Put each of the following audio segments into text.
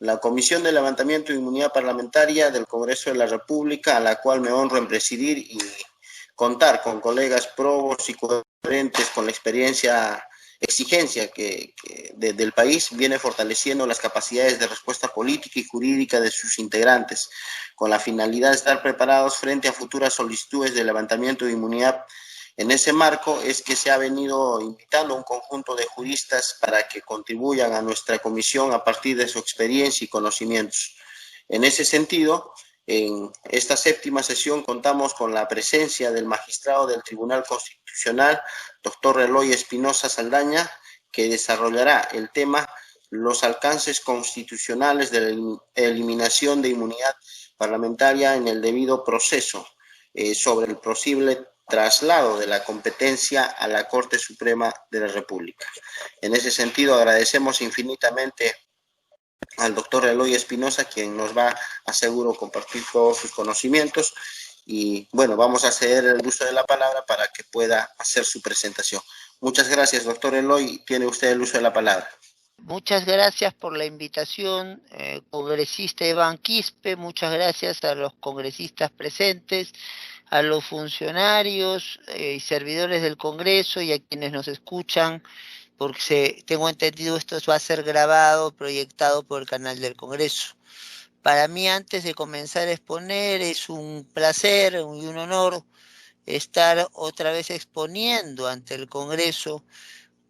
la Comisión de Levantamiento de Inmunidad Parlamentaria del Congreso de la República, a la cual me honro en presidir y contar con colegas probos y coherentes con la exigencia del país, viene fortaleciendo las capacidades de respuesta política y jurídica de sus integrantes, con la finalidad de estar preparados frente a futuras solicitudes de levantamiento de inmunidad. En ese marco es que se ha venido invitando a un conjunto de juristas para que contribuyan a nuestra comisión a partir de su experiencia y conocimientos. En ese sentido, en esta séptima sesión contamos con la presencia del magistrado del Tribunal Constitucional, doctor Eloy Espinosa Saldaña, que desarrollará el tema los alcances constitucionales de la eliminación de inmunidad parlamentaria en el debido proceso, sobre el posible traslado de la competencia a la Corte Suprema de la República. En ese sentido, agradecemos infinitamente al doctor Eloy Espinosa, quien nos va a seguro compartir todos sus conocimientos. Y bueno, vamos a ceder el uso de la palabra para que pueda hacer su presentación. Muchas gracias, doctor Eloy. Tiene usted el uso de la palabra. Muchas gracias por la invitación, congresista Iván Quispe. Muchas gracias a los congresistas presentes, a los funcionarios y servidores del Congreso y a quienes nos escuchan, porque tengo entendido esto va a ser grabado, proyectado por el canal del Congreso. Para mí, antes de comenzar a exponer, es un placer y un honor estar otra vez exponiendo ante el Congreso,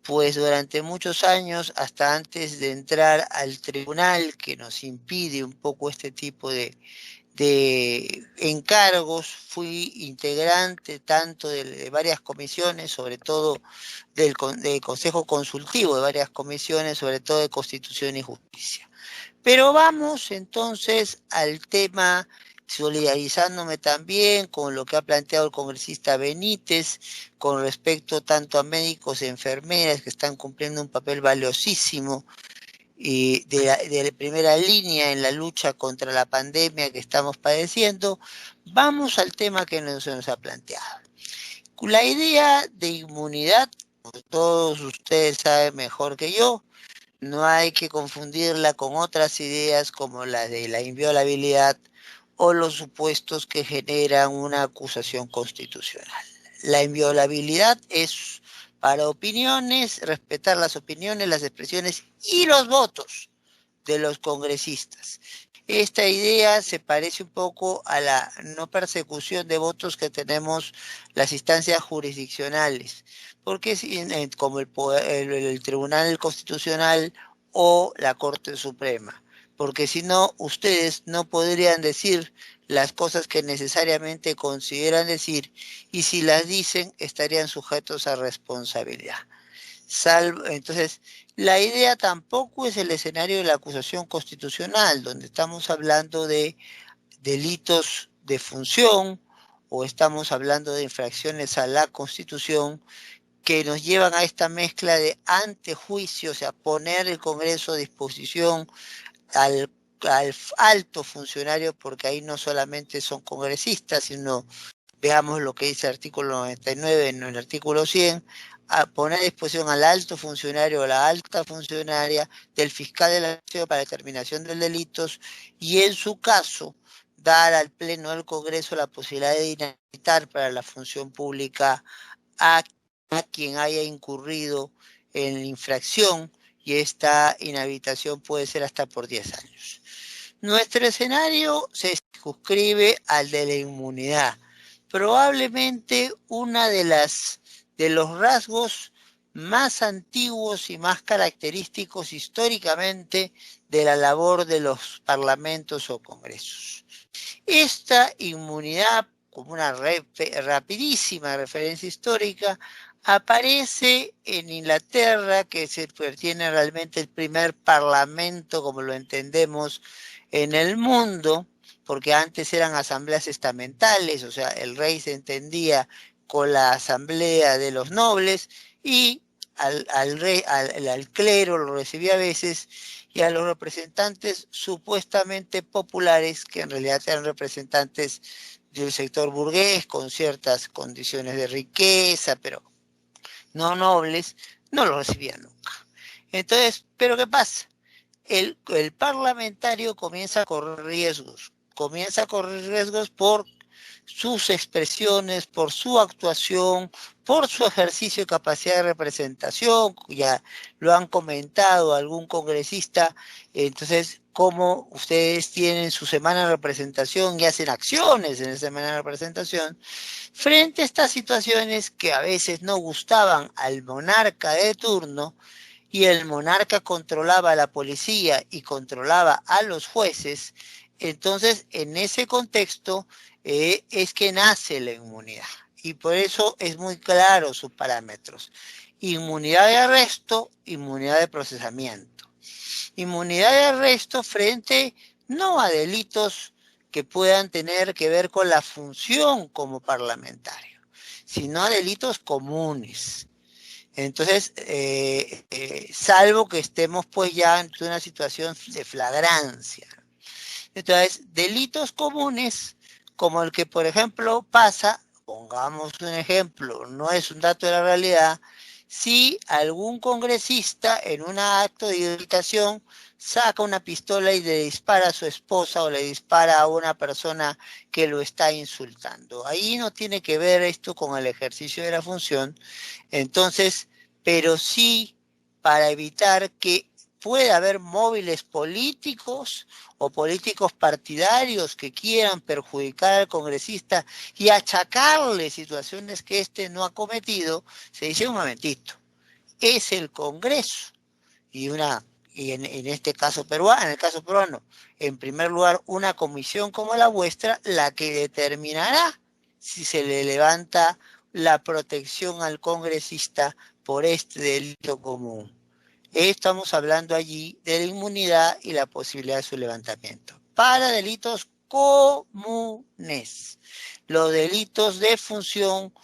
pues durante muchos años, hasta antes de entrar al tribunal, que nos impide un poco este tipo de encargos, fui integrante tanto de varias comisiones, sobre todo del Consejo Consultivo de varias comisiones, sobre todo de Constitución y Justicia. Pero vamos entonces al tema, solidarizándome también con lo que ha planteado el congresista Benítez con respecto tanto a médicos y enfermeras que están cumpliendo un papel valiosísimo y de la primera línea en la lucha contra la pandemia que estamos padeciendo. Vamos al tema que se nos ha planteado. La idea de inmunidad, como todos ustedes saben mejor que yo, no hay que confundirla con otras ideas como la de la inviolabilidad o los supuestos que generan una acusación constitucional. La inviolabilidad es para opiniones, respetar las opiniones, las expresiones y los votos de los congresistas. Esta idea se parece un poco a la no persecución de votos que tenemos las instancias jurisdiccionales, porque como el Tribunal Constitucional o la Corte Suprema, porque si no, ustedes no podrían decir las cosas que necesariamente consideran decir, y si las dicen estarían sujetos a responsabilidad. Entonces, la idea tampoco es el escenario de la acusación constitucional, donde estamos hablando de delitos de función o estamos hablando de infracciones a la Constitución que nos llevan a esta mezcla de antejuicio, o sea, poner el Congreso a disposición al alto funcionario, porque ahí no solamente son congresistas, sino veamos lo que dice el artículo 99 en el artículo 100, a poner a disposición al alto funcionario o la alta funcionaria del fiscal de la Nación para determinación de delitos y en su caso dar al Pleno del Congreso la posibilidad de inhabilitar para la función pública a quien haya incurrido en infracción, y esta inhabilitación puede ser hasta por 10 años. Nuestro escenario se circunscribe al de la inmunidad. Probablemente una de los rasgos más antiguos y más característicos históricamente de la labor de los parlamentos o congresos. Esta inmunidad, como una rapidísima referencia histórica, aparece en Inglaterra, que tiene realmente el primer parlamento, como lo entendemos, en el mundo, porque antes eran asambleas estamentales, o sea, el rey se entendía con la asamblea de los nobles y al clero lo recibía a veces, y a los representantes supuestamente populares, que en realidad eran representantes del sector burgués con ciertas condiciones de riqueza, pero no nobles, no lo recibían nunca. Entonces, ¿pero qué pasa? el parlamentario comienza a correr riesgos por sus expresiones, por su actuación, por su ejercicio de capacidad de representación, ya lo han comentado algún congresista, entonces, como ustedes tienen su semana de representación y hacen acciones en esa semana de representación, frente a estas situaciones que a veces no gustaban al monarca de turno, y el monarca controlaba a la policía y controlaba a los jueces, entonces en ese contexto es que nace la inmunidad. Y por eso es muy claro sus parámetros. Inmunidad de arresto, inmunidad de procesamiento. Inmunidad de arresto frente no a delitos que puedan tener que ver con la función como parlamentario, sino a delitos comunes. Entonces, salvo que estemos pues ya en una situación de flagrancia. Entonces, delitos comunes, como el que, por ejemplo, pasa, pongamos un ejemplo, no es un dato de la realidad, si algún congresista en un acto de irritación saca una pistola y le dispara a su esposa o le dispara a una persona que lo está insultando. Ahí no tiene que ver esto con el ejercicio de la función, entonces, pero sí para evitar que pueda haber móviles políticos o políticos partidarios que quieran perjudicar al congresista y achacarle situaciones que éste no ha cometido, se dice un momentito, es el Congreso y en este caso peruano, en el caso peruano, en primer lugar, una comisión como la vuestra, la que determinará si se le levanta la protección al congresista por este delito común. Estamos hablando allí de la inmunidad y la posibilidad de su levantamiento. Para delitos comunes, los delitos de función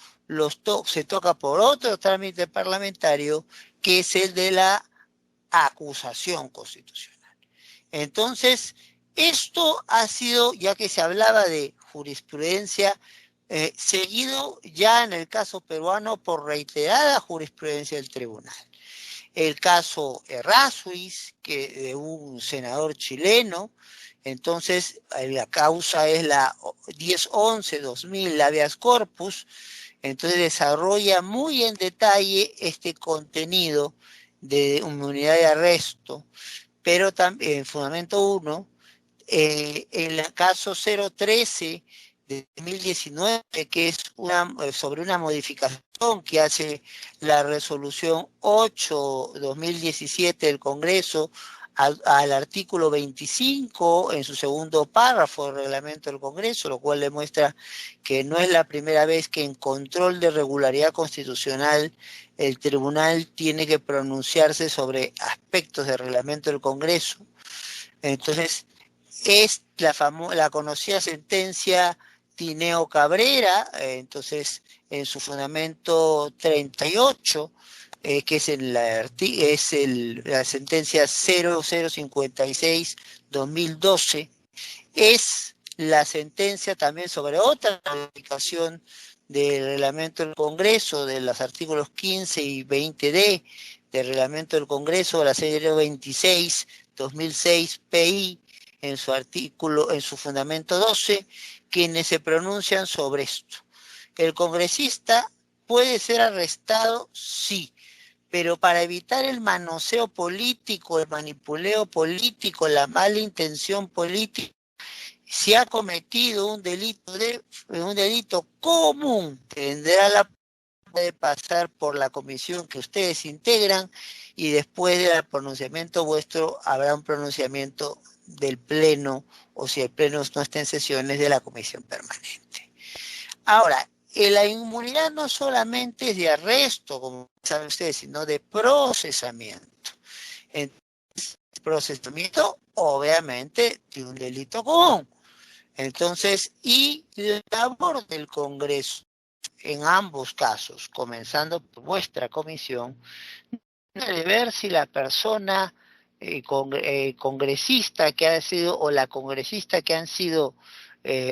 se toca por otro trámite parlamentario que es el de la acusación constitucional. Entonces, esto ha sido, ya que se hablaba de jurisprudencia, seguido ya en el caso peruano por reiterada jurisprudencia del tribunal. El caso Errázuriz, que de un senador chileno, entonces la causa es la 1011-2000 habeas corpus, entonces desarrolla muy en detalle este contenido de inmunidad de arresto, pero también en fundamento 1, en el caso 013 de 2019, que es sobre una modificación que hace la resolución 8-2017 del Congreso al artículo 25 en su segundo párrafo del reglamento del Congreso, lo cual demuestra que no es la primera vez que en control de regularidad constitucional el tribunal tiene que pronunciarse sobre aspectos del reglamento del Congreso. Entonces, es la conocida sentencia Tineo Cabrera, entonces en su fundamento 38, que es, la sentencia 0056-2012, es la sentencia también sobre otra modificación del reglamento del Congreso, de los artículos 15 y 20D del reglamento del Congreso, la 026-2006 PI, en su fundamento 12, quienes se pronuncian sobre esto. ¿El congresista puede ser arrestado? Sí, pero para evitar el manoseo político, el manipuleo político, la mala intención política, si ha cometido un delito común, tendrá la de pasar por la comisión que ustedes integran y después del pronunciamiento vuestro habrá un pronunciamiento del pleno o si el pleno no está en sesiones de la comisión permanente. Ahora, la inmunidad no solamente es de arresto, como saben ustedes, sino de procesamiento. Entonces, procesamiento obviamente de un delito común. Entonces, y la labor del Congreso en ambos casos, comenzando por vuestra comisión, de ver si la persona congresista que ha sido o la congresista que han sido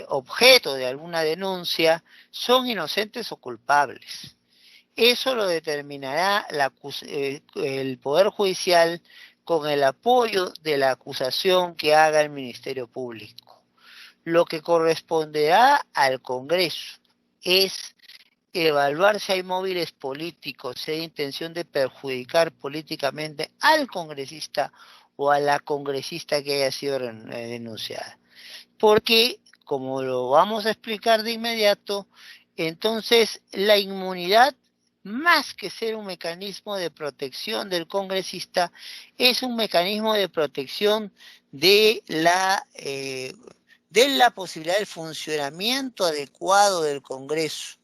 objeto de alguna denuncia son inocentes o culpables. Eso lo determinará el Poder Judicial con el apoyo de la acusación que haga el Ministerio Público. Lo que corresponderá al Congreso es evaluar si hay móviles políticos, si hay intención de perjudicar políticamente al congresista o a la congresista que haya sido denunciada. Porque, como lo vamos a explicar de inmediato, entonces la inmunidad, más que ser un mecanismo de protección del congresista, es un mecanismo de protección de la posibilidad del funcionamiento adecuado del Congreso.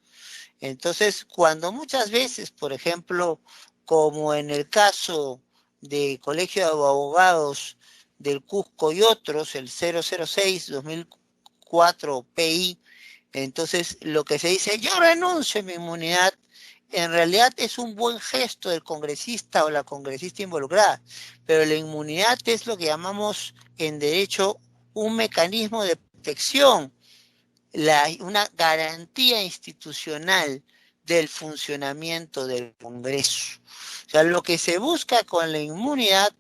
Entonces, cuando muchas veces, por ejemplo, como en el caso del Colegio de Abogados del Cusco y otros, el 006-2004 PI, entonces lo que se dice, yo renuncio a mi inmunidad, en realidad es un buen gesto del congresista o la congresista involucrada, pero la inmunidad es lo que llamamos en derecho un mecanismo de protección, una garantía institucional del funcionamiento del Congreso. O sea, lo que se busca con la inmunidad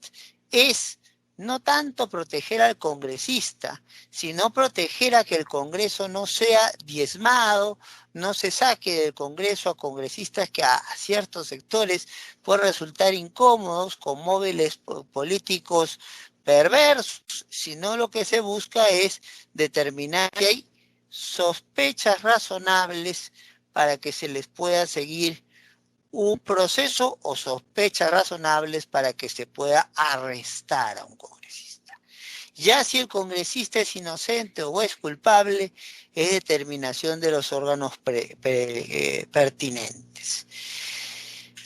es no tanto proteger al congresista, sino proteger a que el Congreso no sea diezmado, no se saque del Congreso a congresistas que a ciertos sectores pueden resultar incómodos con móviles políticos perversos, sino lo que se busca es determinar que hay sospechas razonables para que se les pueda seguir un proceso o sospechas razonables para que se pueda arrestar a un congresista. Ya si el congresista es inocente o es culpable, es determinación de los órganos pertinentes.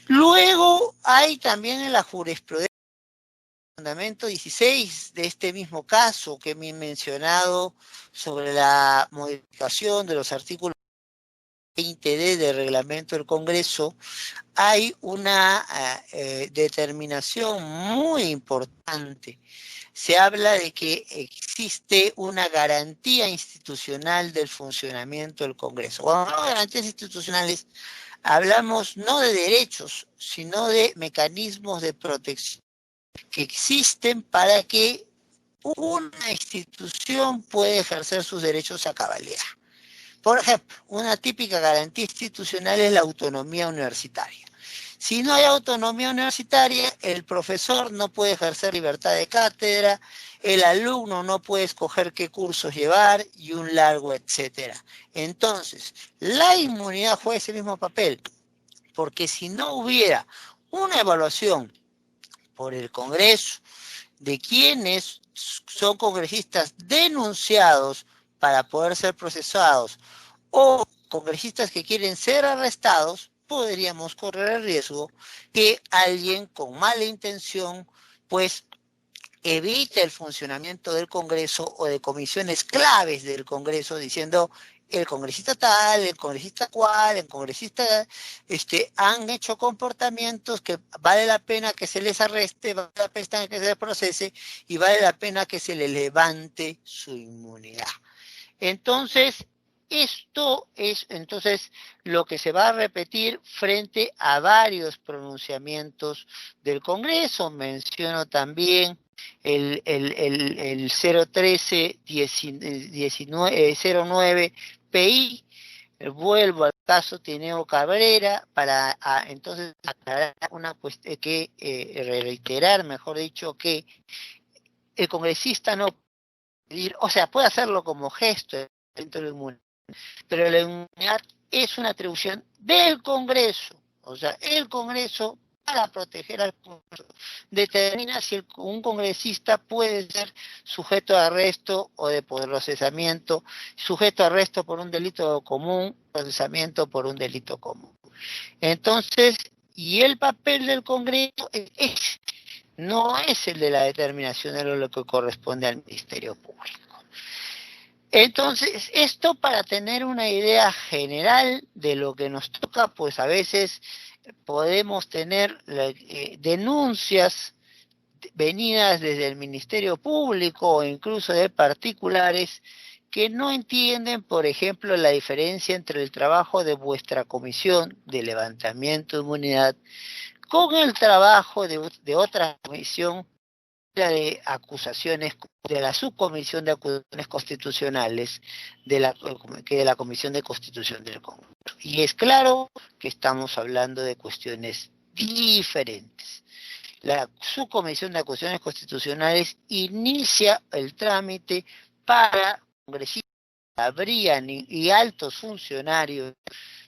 Luego hay también en la jurisprudencia fundamento 16 de este mismo caso que me he mencionado sobre la modificación de los artículos 20D del reglamento del Congreso, hay una determinación muy importante. Se habla de que existe una garantía institucional del funcionamiento del Congreso. Cuando hablamos de garantías institucionales, hablamos no de derechos, sino de mecanismos de protección que existen para que una institución pueda ejercer sus derechos a cabalidad. Por ejemplo, una típica garantía institucional es la autonomía universitaria. Si no hay autonomía universitaria, el profesor no puede ejercer libertad de cátedra, el alumno no puede escoger qué cursos llevar y un largo etcétera. Entonces, la inmunidad juega ese mismo papel, porque si no hubiera una evaluación por el Congreso de quienes son congresistas denunciados para poder ser procesados o congresistas que quieren ser arrestados, podríamos correr el riesgo que alguien con mala intención pues evite el funcionamiento del Congreso o de comisiones claves del Congreso diciendo el congresista tal, el congresista cual, el congresista han hecho comportamientos que vale la pena que se les arreste, vale la pena que se les procese y vale la pena que se les levante su inmunidad. Entonces, esto es entonces lo que se va a repetir frente a varios pronunciamientos del Congreso. Menciono también el 013-09 PI. Vuelvo al caso Tineo Cabrera para entonces aclarar una cuestión que reiterar, mejor dicho, que el congresista no o sea, puede hacerlo como gesto dentro del inmunidad, pero la inmunidad es una atribución del Congreso, o sea, el Congreso para proteger al Congreso determina si un congresista puede ser sujeto de arresto o de procesamiento, sujeto a arresto por un delito común, procesamiento por un delito común. Entonces, y el papel del Congreso no es el de la determinación de lo que corresponde al Ministerio Público. Entonces, esto para tener una idea general de lo que nos toca, pues a veces podemos tener denuncias venidas desde el Ministerio Público o incluso de particulares que no entienden, por ejemplo, la diferencia entre el trabajo de vuestra comisión de levantamiento de inmunidad con el trabajo de otra comisión de acusaciones de la subcomisión de acusaciones constitucionales de la Comisión de Constitución del Congreso. Y es claro que estamos hablando de cuestiones diferentes. La subcomisión de acusaciones constitucionales inicia el trámite para congresistas y altos funcionarios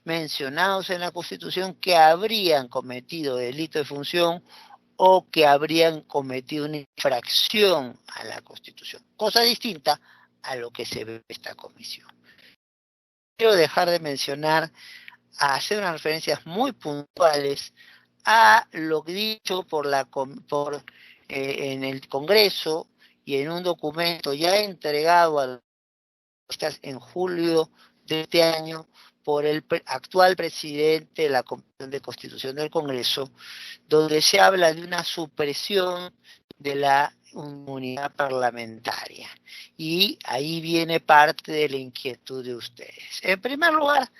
mencionados en la Constitución que habrían cometido delito de función o que habrían cometido una infracción a la Constitución, cosa distinta a lo que se ve en esta comisión. Quiero dejar de mencionar, hacer unas referencias muy puntuales a lo dicho en el Congreso y en un documento ya entregado a en julio de este año por el actual presidente de la Comisión de Constitución del Congreso, donde se habla de una supresión de la inmunidad parlamentaria. Y ahí viene parte de la inquietud de ustedes. En primer lugar,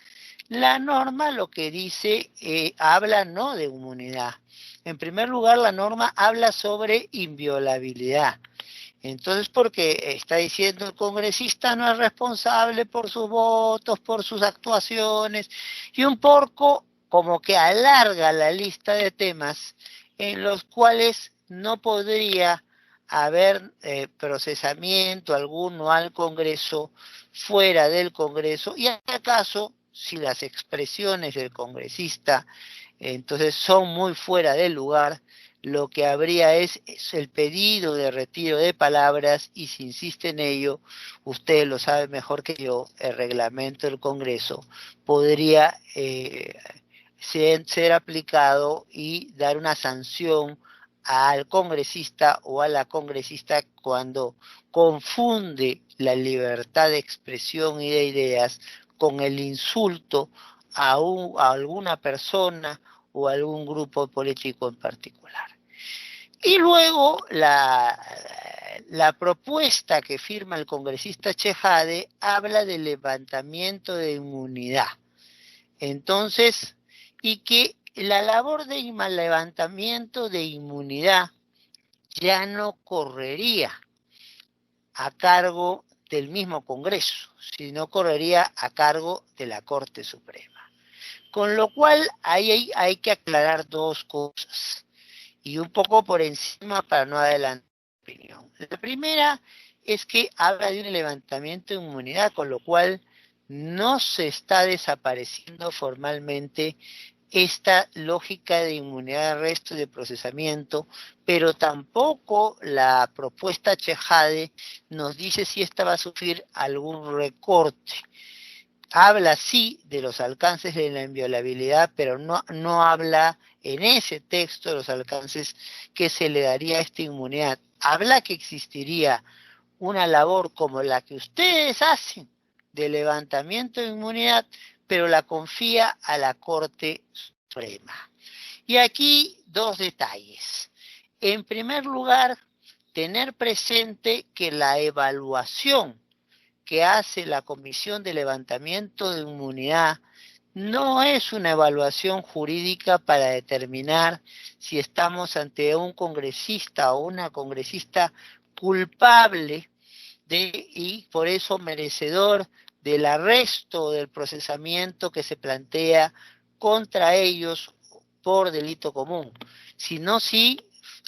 la norma lo que dice, habla no de inmunidad. En primer lugar, la norma habla sobre inviolabilidad. Entonces, porque está diciendo el congresista no es responsable por sus votos, por sus actuaciones, y un poco como que alarga la lista de temas en los cuales no podría haber procesamiento alguno al Congreso fuera del Congreso, y acaso si las expresiones del congresista entonces son muy fuera del lugar, lo que habría es el pedido de retiro de palabras, y si insiste en ello, usted lo sabe mejor que yo, el reglamento del Congreso podría ser aplicado y dar una sanción al congresista o a la congresista cuando confunde la libertad de expresión y de ideas con el insulto a alguna persona o algún grupo político en particular. Y luego la propuesta que firma el congresista Chejade habla del levantamiento de inmunidad. Entonces, y que la labor de levantamiento de inmunidad ya no correría a cargo del mismo Congreso, sino correría a cargo de la Corte Suprema. Con lo cual, ahí hay que aclarar dos cosas, y un poco por encima para no adelantar la opinión. La primera es que habla de un levantamiento de inmunidad, con lo cual no se está desapareciendo formalmente esta lógica de inmunidad de arresto y de procesamiento, pero tampoco la propuesta Chejade nos dice si esta va a sufrir algún recorte. Habla sí de los alcances de la inviolabilidad, pero no habla en ese texto de los alcances que se le daría a esta inmunidad. Habla que existiría una labor como la que ustedes hacen de levantamiento de inmunidad, pero la confía a la Corte Suprema. Y aquí dos detalles. En primer lugar, tener presente que la evaluación que hace la Comisión de Levantamiento de Inmunidad no es una evaluación jurídica para determinar si estamos ante un congresista o una congresista culpable y por eso merecedor del arresto o del procesamiento que se plantea contra ellos por delito común, sino si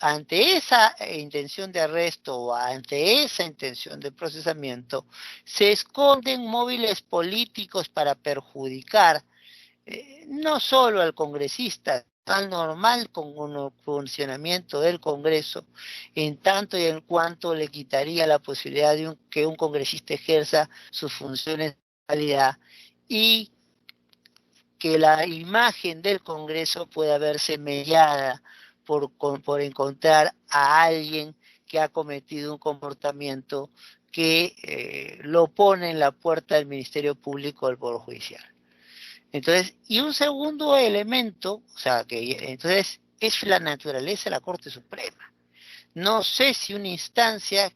ante esa intención de arresto o ante esa intención de procesamiento se esconden móviles políticos para perjudicar no solo al congresista, al normal funcionamiento del Congreso, en tanto y en cuanto le quitaría la posibilidad de que un congresista ejerza sus funciones de calidad y que la imagen del Congreso pueda verse mediada por encontrar a alguien que ha cometido un comportamiento que lo pone en la puerta del Ministerio Público del Poder Judicial. Entonces, y un segundo elemento, o sea, que entonces es la naturaleza de la Corte Suprema. No sé si una instancia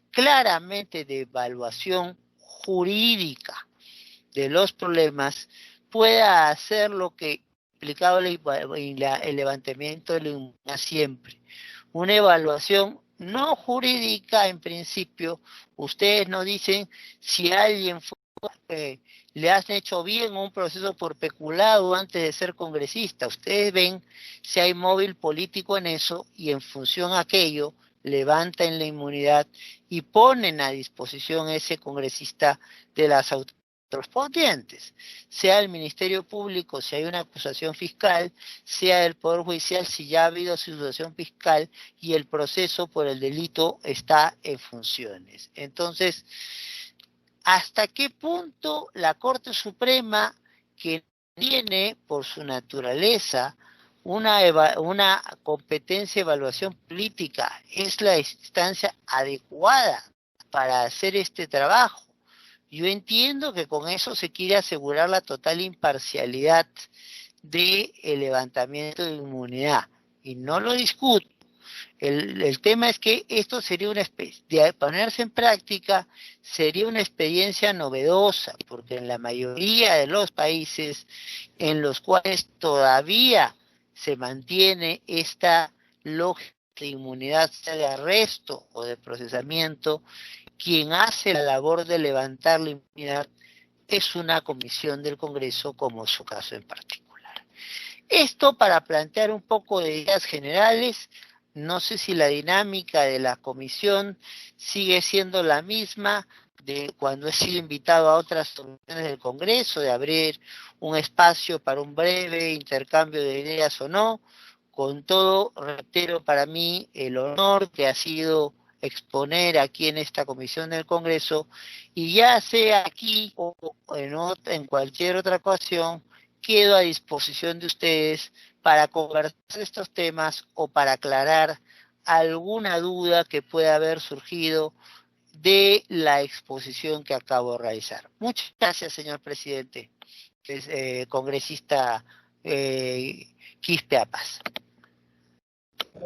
claramente de evaluación jurídica de los problemas pueda hacer lo que implicaba el levantamiento de la inmunidad siempre. una evaluación no jurídica en principio. Ustedes no dicen si alguien le han hecho bien un proceso por peculado antes de ser congresista. Ustedes ven si hay móvil político en eso y en función a aquello levantan la inmunidad y ponen a disposición ese congresista de las autoridades correspondientes, sea el Ministerio Público si hay una acusación fiscal, sea el Poder Judicial si ya ha habido situación fiscal y el proceso por el delito está en funciones. Entonces, ¿hasta qué punto la Corte Suprema, que tiene por su naturaleza una competencia de evaluación política, es la instancia adecuada para hacer este trabajo? Yo entiendo que con eso se quiere asegurar la total imparcialidad del levantamiento de inmunidad, y no lo discuto. El tema es que esto sería una especie, de ponerse en práctica, sería una experiencia novedosa, porque en la mayoría de los países en los cuales todavía se mantiene esta lógica de inmunidad, sea de arresto o de procesamiento, quien hace la labor de levantar la inmunidad es una comisión del Congreso, como su caso en particular. Esto para plantear un poco de ideas generales. No sé si la dinámica de la comisión sigue siendo la misma de cuando he sido invitado a otras reuniones del Congreso, de abrir un espacio para un breve intercambio de ideas o no. Con todo, reitero para mí el honor que ha sido exponer aquí en esta comisión del Congreso, y ya sea aquí o en cualquier otra ocasión, quedo a disposición de ustedes para conversar estos temas o para aclarar alguna duda que pueda haber surgido de la exposición que acabo de realizar. Muchas gracias, señor presidente, congresista Quispe Apaz.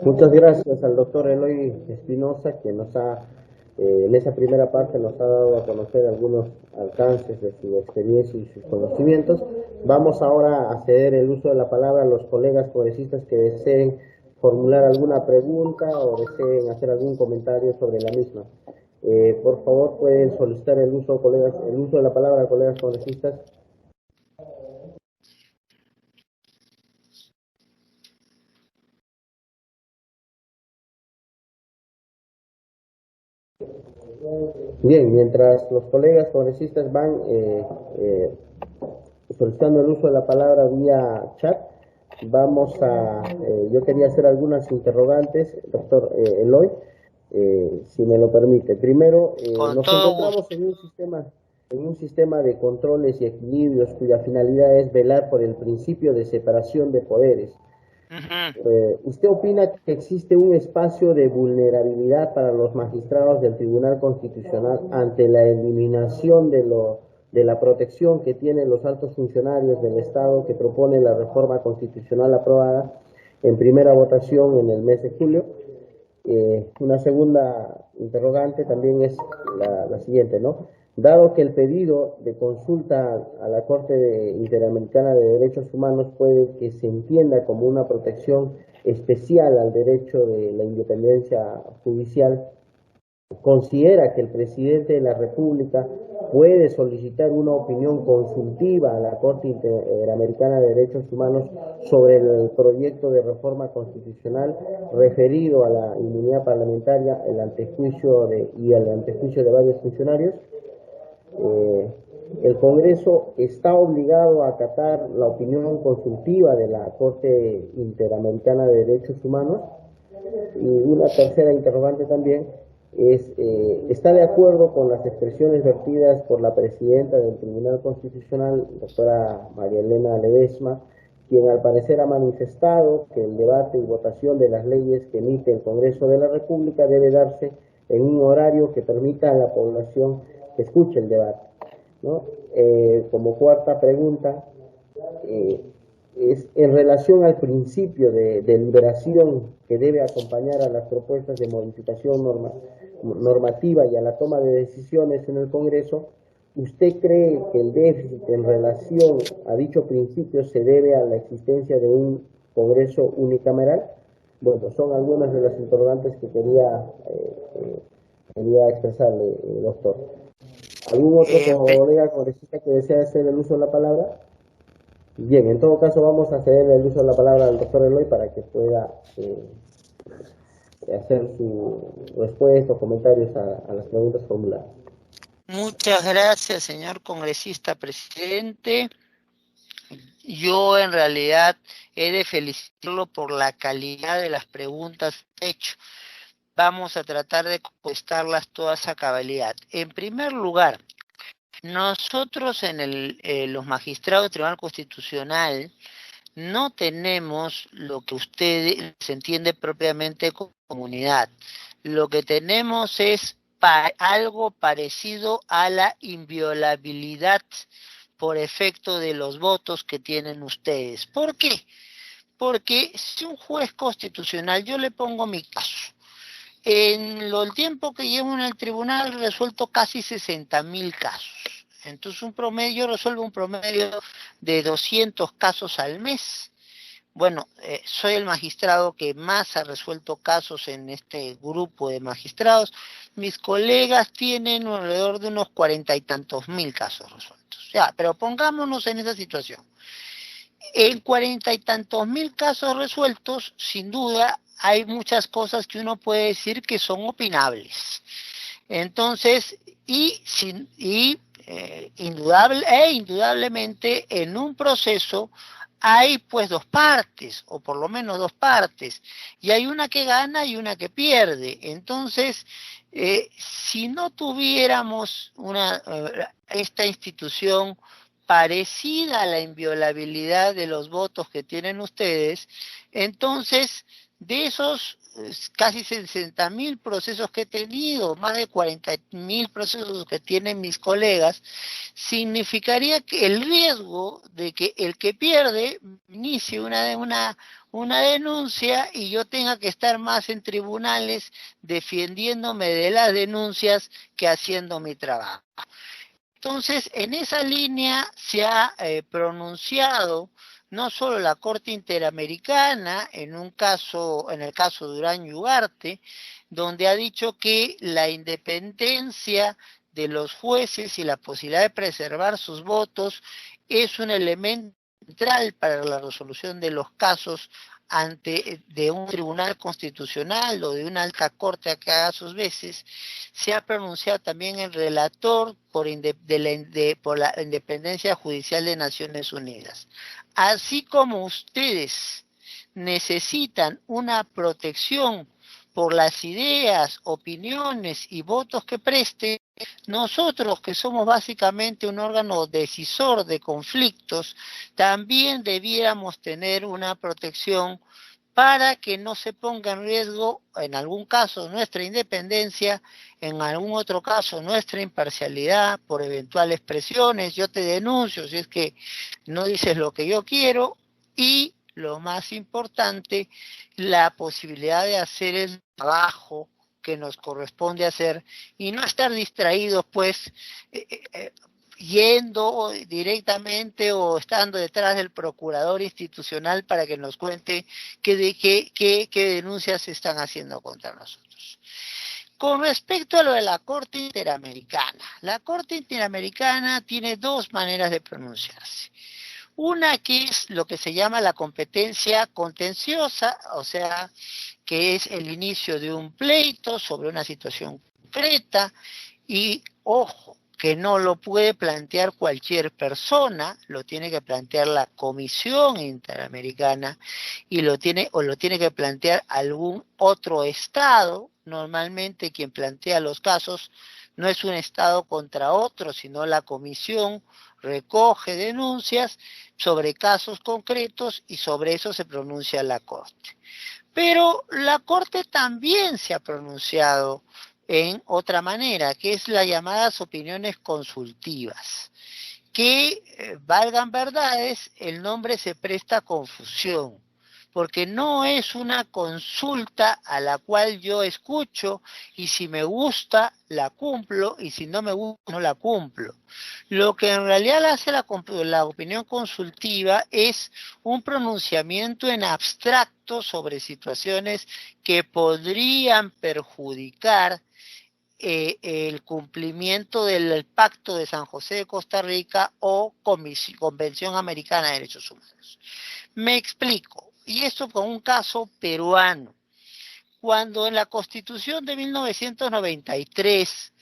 Muchas gracias al doctor Eloy Espinosa, que nos ha, en esa primera parte, nos ha dado a conocer algunos alcances de su experiencia y sus conocimientos. Vamos ahora a ceder el uso de la palabra a los colegas congresistas que deseen formular alguna pregunta o deseen hacer algún comentario sobre la misma. Por favor, pueden solicitar el uso de la palabra, colegas congresistas. Bien, mientras los colegas congresistas van solicitando el uso de la palabra vía chat, vamos a, yo quería hacer algunas interrogantes, doctor Eloy, si me lo permite. Primero, nos encontramos en un sistema de controles y equilibrios cuya finalidad es velar por el principio de separación de poderes. ¿Usted opina que existe un espacio de vulnerabilidad para los magistrados del Tribunal Constitucional ante la eliminación de la protección que tienen los altos funcionarios del Estado que propone la reforma constitucional aprobada en primera votación en el mes de julio? Una segunda interrogante también es la siguiente, ¿no? Dado que el pedido de consulta a la Corte Interamericana de Derechos Humanos puede que se entienda como una protección especial al derecho de la independencia judicial, ¿considera que el presidente de la República puede solicitar una opinión consultiva a la Corte Interamericana de Derechos Humanos sobre el proyecto de reforma constitucional referido a la inmunidad parlamentaria, el antejuicio de varios funcionarios? El Congreso está obligado a acatar la opinión consultiva de la Corte Interamericana de Derechos Humanos. Y una tercera interrogante también es, ¿está de acuerdo con las expresiones vertidas por la presidenta del Tribunal Constitucional, doctora María Elena Ledesma, quien al parecer ha manifestado que el debate y votación de las leyes que emite el Congreso de la República debe darse en un horario que permita a la población que escuche el debate, ¿no? Como cuarta pregunta, es en relación al principio de deliberación que debe acompañar a las propuestas de modificación normativa y a la toma de decisiones en el Congreso. ¿Usted cree que el déficit en relación a dicho principio se debe a la existencia de un Congreso unicameral? Bueno, son algunas de las interrogantes que quería expresarle, doctor. ¿Algún otro colega congresista que desea hacer el uso de la palabra? Bien, en todo caso vamos a ceder el uso de la palabra al doctor Eloy para que pueda hacer su respuesta o comentarios a las preguntas formuladas. Muchas gracias, señor congresista presidente. Yo en realidad he de felicitarlo por la calidad de las preguntas hechas. Vamos a tratar de contestarlas todas a cabalidad. En primer lugar, nosotros los magistrados del Tribunal Constitucional no tenemos lo que usted se entiende propiamente como comunidad. Lo que tenemos es algo parecido a la inviolabilidad por efecto de los votos que tienen ustedes. ¿Por qué? Porque si un juez constitucional, yo le pongo mi caso, en el tiempo que llevo en el tribunal he resuelto casi 60.000 casos. Entonces yo resuelvo un promedio de 200 casos al mes. Bueno, soy el magistrado que más ha resuelto casos en este grupo de magistrados. Mis colegas tienen alrededor de unos 40 y tantos mil casos resueltos. Ya, pero pongámonos en esa situación. En 40 y tantos mil casos resueltos, sin duda, hay muchas cosas que uno puede decir que son opinables. Entonces, indudablemente en un proceso hay pues dos partes, o por lo menos dos partes, y hay una que gana y una que pierde. Entonces, si no tuviéramos esta institución parecida a la inviolabilidad de los votos que tienen ustedes, entonces de esos casi 60.000 procesos que he tenido, más de 40.000 procesos que tienen mis colegas, significaría que el riesgo de que el que pierde inicie una denuncia y yo tenga que estar más en tribunales defendiéndome de las denuncias que haciendo mi trabajo. Entonces, en esa línea se ha pronunciado no solo la Corte Interamericana, en el caso de Durán y Ugarte, donde ha dicho que la independencia de los jueces y la posibilidad de preservar sus votos es un elemento central para la resolución de los casos de un tribunal constitucional o de una alta corte que haga sus veces. Se ha pronunciado también el relator por la independencia judicial de Naciones Unidas. Así como ustedes necesitan una protección por las ideas, opiniones y votos que presten, nosotros, que somos básicamente un órgano decisor de conflictos, también debiéramos tener una protección para que no se ponga en riesgo, en algún caso, nuestra independencia, en algún otro caso, nuestra imparcialidad por eventuales presiones. Yo te denuncio si es que no dices lo que yo quiero, y lo más importante, la posibilidad de hacer el trabajo que nos corresponde hacer y no estar distraídos pues yendo directamente o estando detrás del procurador institucional para que nos cuente qué denuncias se están haciendo contra nosotros. Con respecto a lo de la Corte Interamericana, la Corte Interamericana tiene dos maneras de pronunciarse. Una que es lo que se llama la competencia contenciosa, o sea, que es el inicio de un pleito sobre una situación concreta, y ojo, que no lo puede plantear cualquier persona, lo tiene que plantear la Comisión Interamericana y lo tiene que plantear algún otro estado. Normalmente quien plantea los casos no es un estado contra otro, sino la Comisión recoge denuncias sobre casos concretos y sobre eso se pronuncia la Corte. Pero la Corte también se ha pronunciado en otra manera, que es las llamadas opiniones consultivas, que, valgan verdades, el nombre se presta a confusión, porque no es una consulta a la cual yo escucho y si me gusta la cumplo y si no me gusta no la cumplo. Lo que en realidad hace la opinión consultiva es un pronunciamiento en abstracto sobre situaciones que podrían perjudicar el cumplimiento del Pacto de San José de Costa Rica o Convención Americana de Derechos Humanos. Me explico, y esto con un caso peruano. Cuando en la Constitución de 1993,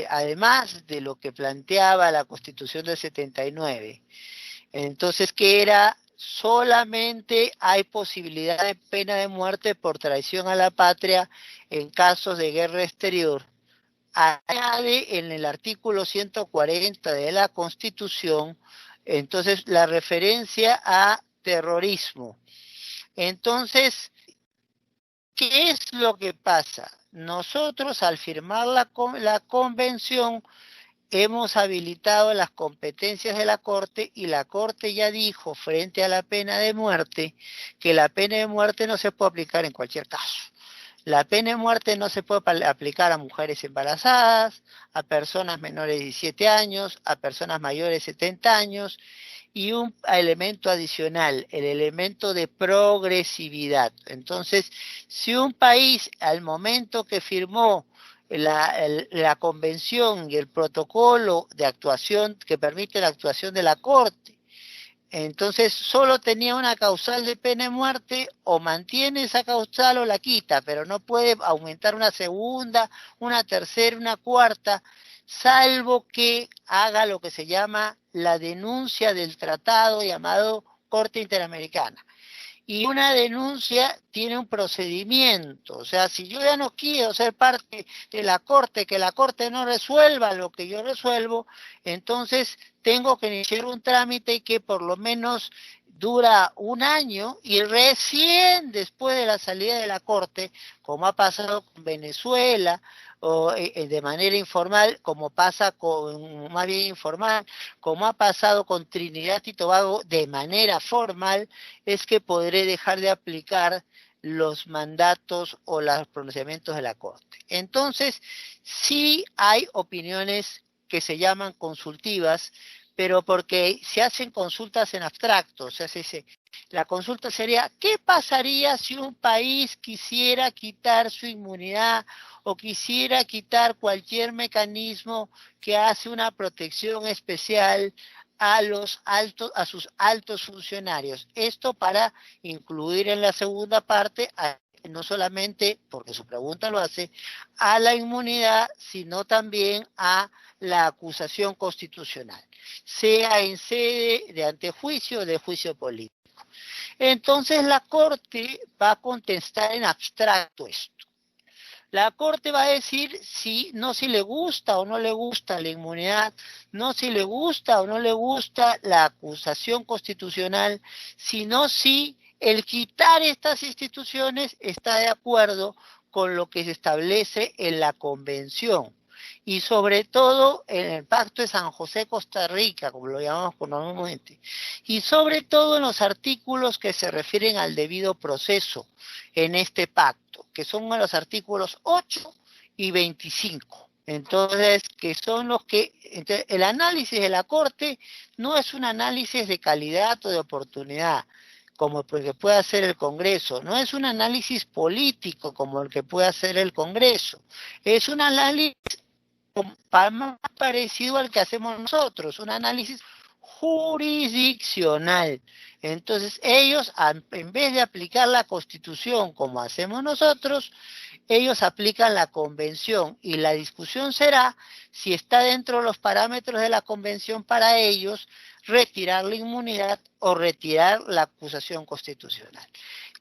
además de lo que planteaba la Constitución del 79, entonces que era solamente hay posibilidad de pena de muerte por traición a la patria en casos de guerra exterior, añade en el artículo 140 de la Constitución, entonces la referencia a terrorismo. Entonces, ¿qué es lo que pasa? Nosotros al firmar la convención hemos habilitado las competencias de la Corte y la Corte ya dijo frente a la pena de muerte que la pena de muerte no se puede aplicar en cualquier caso. La pena de muerte no se puede aplicar a mujeres embarazadas, a personas menores de 17 años, a personas mayores de 70 años y un elemento adicional, el elemento de progresividad. Entonces, si un país al momento que firmó la convención y el protocolo de actuación que permite la actuación de la Corte, entonces solo tenía una causal de pena de muerte, o mantiene esa causal o la quita, pero no puede aumentar una segunda, una tercera, una cuarta, salvo que haga lo que se llama la denuncia del tratado llamado Corte Interamericana. Y una denuncia tiene un procedimiento, o sea, si yo ya no quiero ser parte de la Corte, que la Corte no resuelva lo que yo resuelvo, entonces tengo que iniciar un trámite que por lo menos dura un año y recién después de la salida de la Corte, como ha pasado con Venezuela, o de manera informal, como pasa con, más bien informal, como ha pasado con Trinidad y Tobago de manera formal, es que podré dejar de aplicar los mandatos o los pronunciamientos de la Corte. Entonces, sí hay opiniones que se llaman consultivas, pero porque se hacen consultas en abstracto, o sea, la consulta sería, ¿qué pasaría si un país quisiera quitar su inmunidad o quisiera quitar cualquier mecanismo que hace una protección especial a sus altos funcionarios? Esto para incluir en la segunda parte, no solamente, porque su pregunta lo hace, a la inmunidad, sino también a la acusación constitucional, sea en sede de antejuicio o de juicio político. Entonces la Corte va a contestar en abstracto esto. La Corte va a decir no si le gusta o no le gusta la inmunidad, no si le gusta o no le gusta la acusación constitucional, sino si el quitar estas instituciones está de acuerdo con lo que se establece en la Convención. Y sobre todo en el Pacto de San José, Costa Rica, como lo llamamos normalmente, y sobre todo en los artículos que se refieren al debido proceso en este pacto, que son los artículos 8 y 25. Entonces, que son los que, entonces, el análisis de la Corte no es un análisis de calidad o de oportunidad, como el que puede hacer el Congreso, no es un análisis político como el que puede hacer el Congreso, es un análisis más parecido al que hacemos nosotros, un análisis jurisdiccional. Entonces ellos, en vez de aplicar la Constitución como hacemos nosotros, ellos aplican la Convención y la discusión será si está dentro de los parámetros de la Convención para ellos retirar la inmunidad o retirar la acusación constitucional.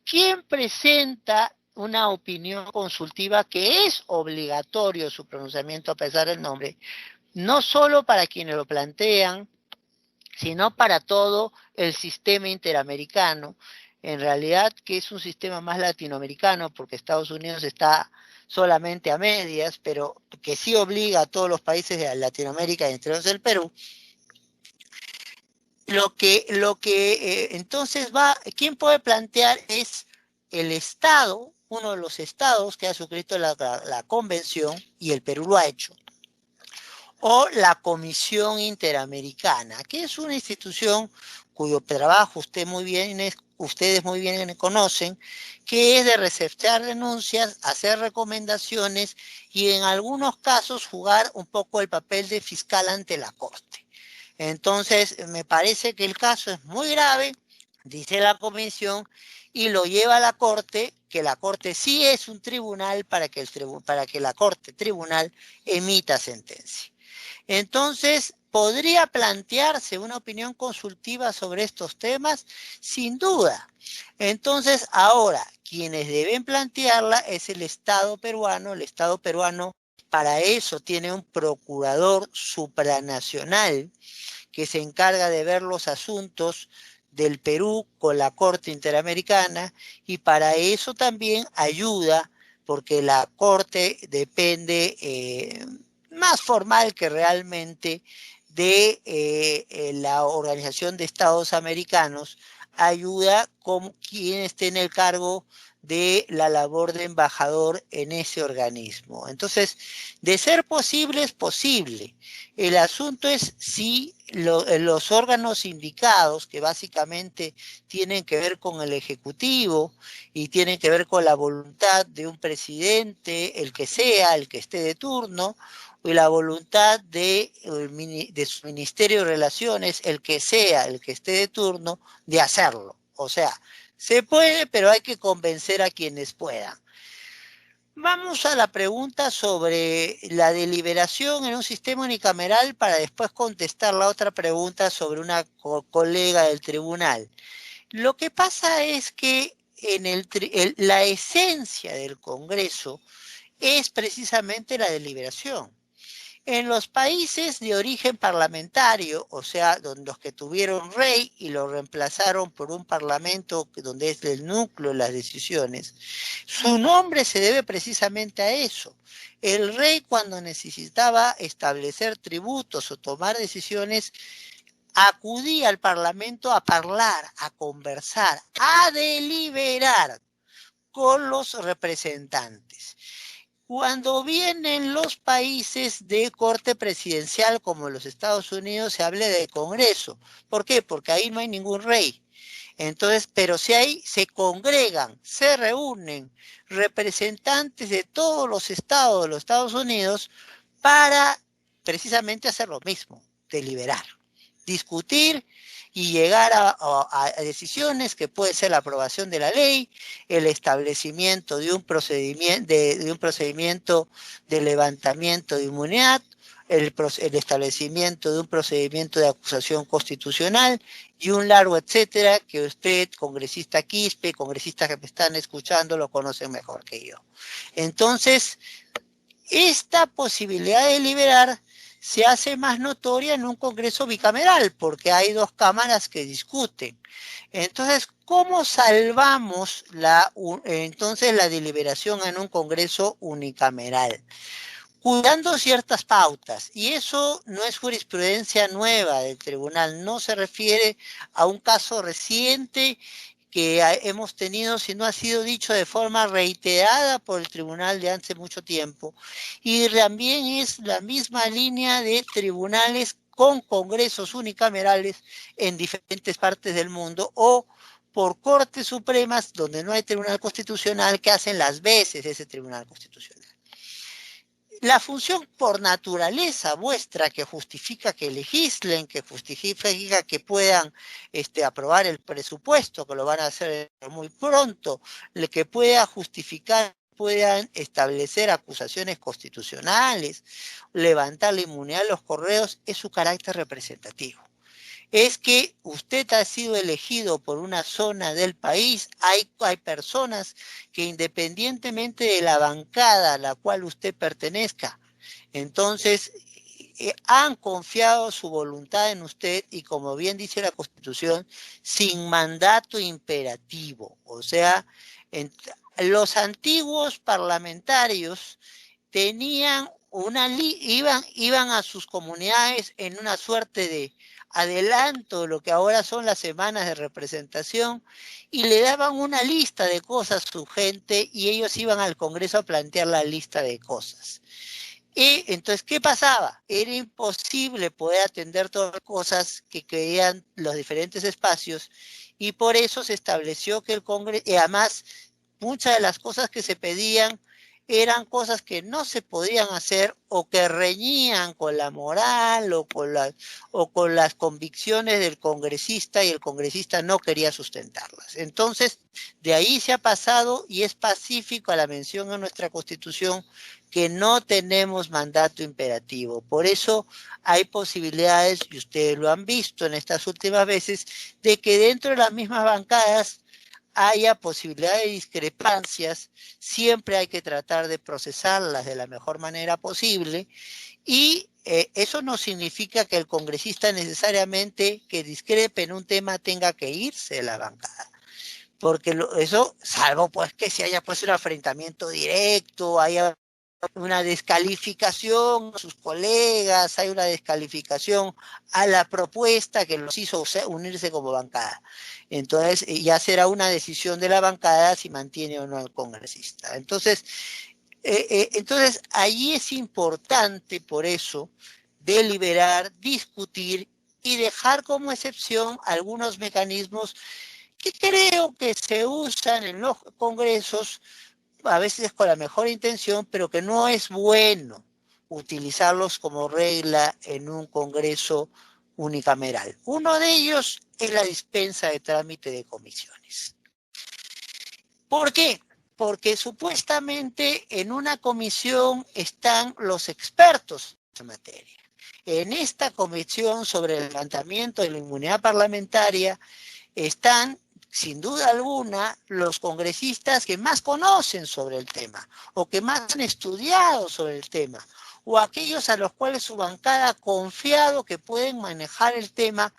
¿Quién presenta una opinión consultiva que es obligatorio su pronunciamiento a pesar del nombre? No solo para quienes lo plantean, sino para todo el sistema interamericano, en realidad que es un sistema más latinoamericano, porque Estados Unidos está solamente a medias, pero que sí obliga a todos los países de Latinoamérica, entre ellos el Perú. Entonces ¿quién puede plantear es el Estado, uno de los estados que ha suscrito la convención, y el Perú lo ha hecho, o la Comisión Interamericana, que es una institución cuyo trabajo ustedes muy bien conocen, que es de receptar denuncias, hacer recomendaciones y en algunos casos jugar un poco el papel de fiscal ante la Corte. Entonces, me parece que el caso es muy grave, dice la comisión, y lo lleva a la Corte, que la Corte sí es un tribunal para que la Corte tribunal emita sentencia. Entonces, ¿podría plantearse una opinión consultiva sobre estos temas? Sin duda. Entonces, ahora, quienes deben plantearla es el Estado peruano. El Estado peruano para eso tiene un procurador supranacional que se encarga de ver los asuntos del Perú con la Corte Interamericana, y para eso también ayuda, porque la Corte depende más formal que realmente de la Organización de Estados Americanos, ayuda con quien esté en el cargo de la labor de embajador en ese organismo. Entonces, de ser posible, es posible. El asunto es si los órganos indicados, que básicamente tienen que ver con el Ejecutivo y tienen que ver con la voluntad de un presidente, el que sea, el que esté de turno, y la voluntad de su Ministerio de Relaciones, el que sea, el que esté de turno, de hacerlo. O sea, se puede, pero hay que convencer a quienes puedan. Vamos a la pregunta sobre la deliberación en un sistema unicameral para después contestar la otra pregunta sobre una colega del tribunal. Lo que pasa es que la esencia del Congreso es precisamente la deliberación. En los países de origen parlamentario, o sea, los que tuvieron rey y lo reemplazaron por un parlamento donde es el núcleo de las decisiones, su nombre se debe precisamente a eso. El rey, cuando necesitaba establecer tributos o tomar decisiones, acudía al parlamento a hablar, a conversar, a deliberar con los representantes. Cuando vienen los países de corte presidencial como los Estados Unidos, se habla de Congreso. ¿Por qué? Porque ahí no hay ningún rey. Entonces, pero si ahí se congregan, se reúnen representantes de todos los estados de los Estados Unidos para precisamente hacer lo mismo, deliberar, discutir y llegar a decisiones que puede ser la aprobación de la ley, el establecimiento de un procedimiento de levantamiento de inmunidad, el establecimiento de un procedimiento de acusación constitucional y un largo etcétera que usted, congresista Quispe, congresistas que me están escuchando, lo conocen mejor que yo. Entonces, esta posibilidad de deliberar se hace más notoria en un Congreso bicameral, porque hay dos cámaras que discuten. Entonces, ¿cómo salvamos entonces la deliberación en un Congreso unicameral? Cuidando ciertas pautas, y eso no es jurisprudencia nueva del tribunal, no se refiere a un caso reciente que hemos tenido, si no ha sido dicho de forma reiterada por el tribunal de hace mucho tiempo, y también es la misma línea de tribunales con congresos unicamerales en diferentes partes del mundo, o por cortes supremas donde no hay tribunal constitucional que hacen las veces de ese tribunal constitucional. La función por naturaleza vuestra que justifica que legislen, que justifica que puedan aprobar el presupuesto, que lo van a hacer muy pronto, que pueda justificar, puedan establecer acusaciones constitucionales, levantar la inmunidad de los correos, es su carácter representativo. Es que usted ha sido elegido por una zona del país, hay personas que independientemente de la bancada a la cual usted pertenezca, entonces han confiado su voluntad en usted y, como bien dice la Constitución, sin mandato imperativo. O sea, los antiguos parlamentarios tenían iban a sus comunidades en una suerte de adelanto, lo que ahora son las semanas de representación, y le daban una lista de cosas a su gente y ellos iban al Congreso a plantear la lista de cosas. Y entonces, ¿qué pasaba? Era imposible poder atender todas las cosas que querían los diferentes espacios y por eso se estableció que el Congreso, y además muchas de las cosas que se pedían eran cosas que no se podían hacer o que reñían con la moral o con las convicciones del congresista y el congresista no quería sustentarlas. Entonces, de ahí se ha pasado y es pacífico a la mención en nuestra Constitución que no tenemos mandato imperativo. Por eso hay posibilidades, y ustedes lo han visto en estas últimas veces, de que dentro de las mismas bancadas haya posibilidad de discrepancias, siempre hay que tratar de procesarlas de la mejor manera posible y eso no significa que el congresista necesariamente que discrepe en un tema tenga que irse de la bancada. Porque eso, salvo pues que se haya pues un enfrentamiento directo, haya una descalificación a sus colegas, hay una descalificación a la propuesta que los hizo unirse como bancada. Entonces ya será una decisión de la bancada si mantiene o no al congresista. Entonces allí es importante por eso deliberar, discutir y dejar como excepción algunos mecanismos que creo que se usan en los congresos a veces con la mejor intención, pero que no es bueno utilizarlos como regla en un congreso unicameral. Uno de ellos es la dispensa de trámite de comisiones. ¿Por qué? Porque supuestamente en una comisión están los expertos en materia. En esta comisión sobre el levantamiento de la inmunidad parlamentaria están sin duda alguna los congresistas que más conocen sobre el tema o que más han estudiado sobre el tema o aquellos a los cuales su bancada ha confiado que pueden manejar el tema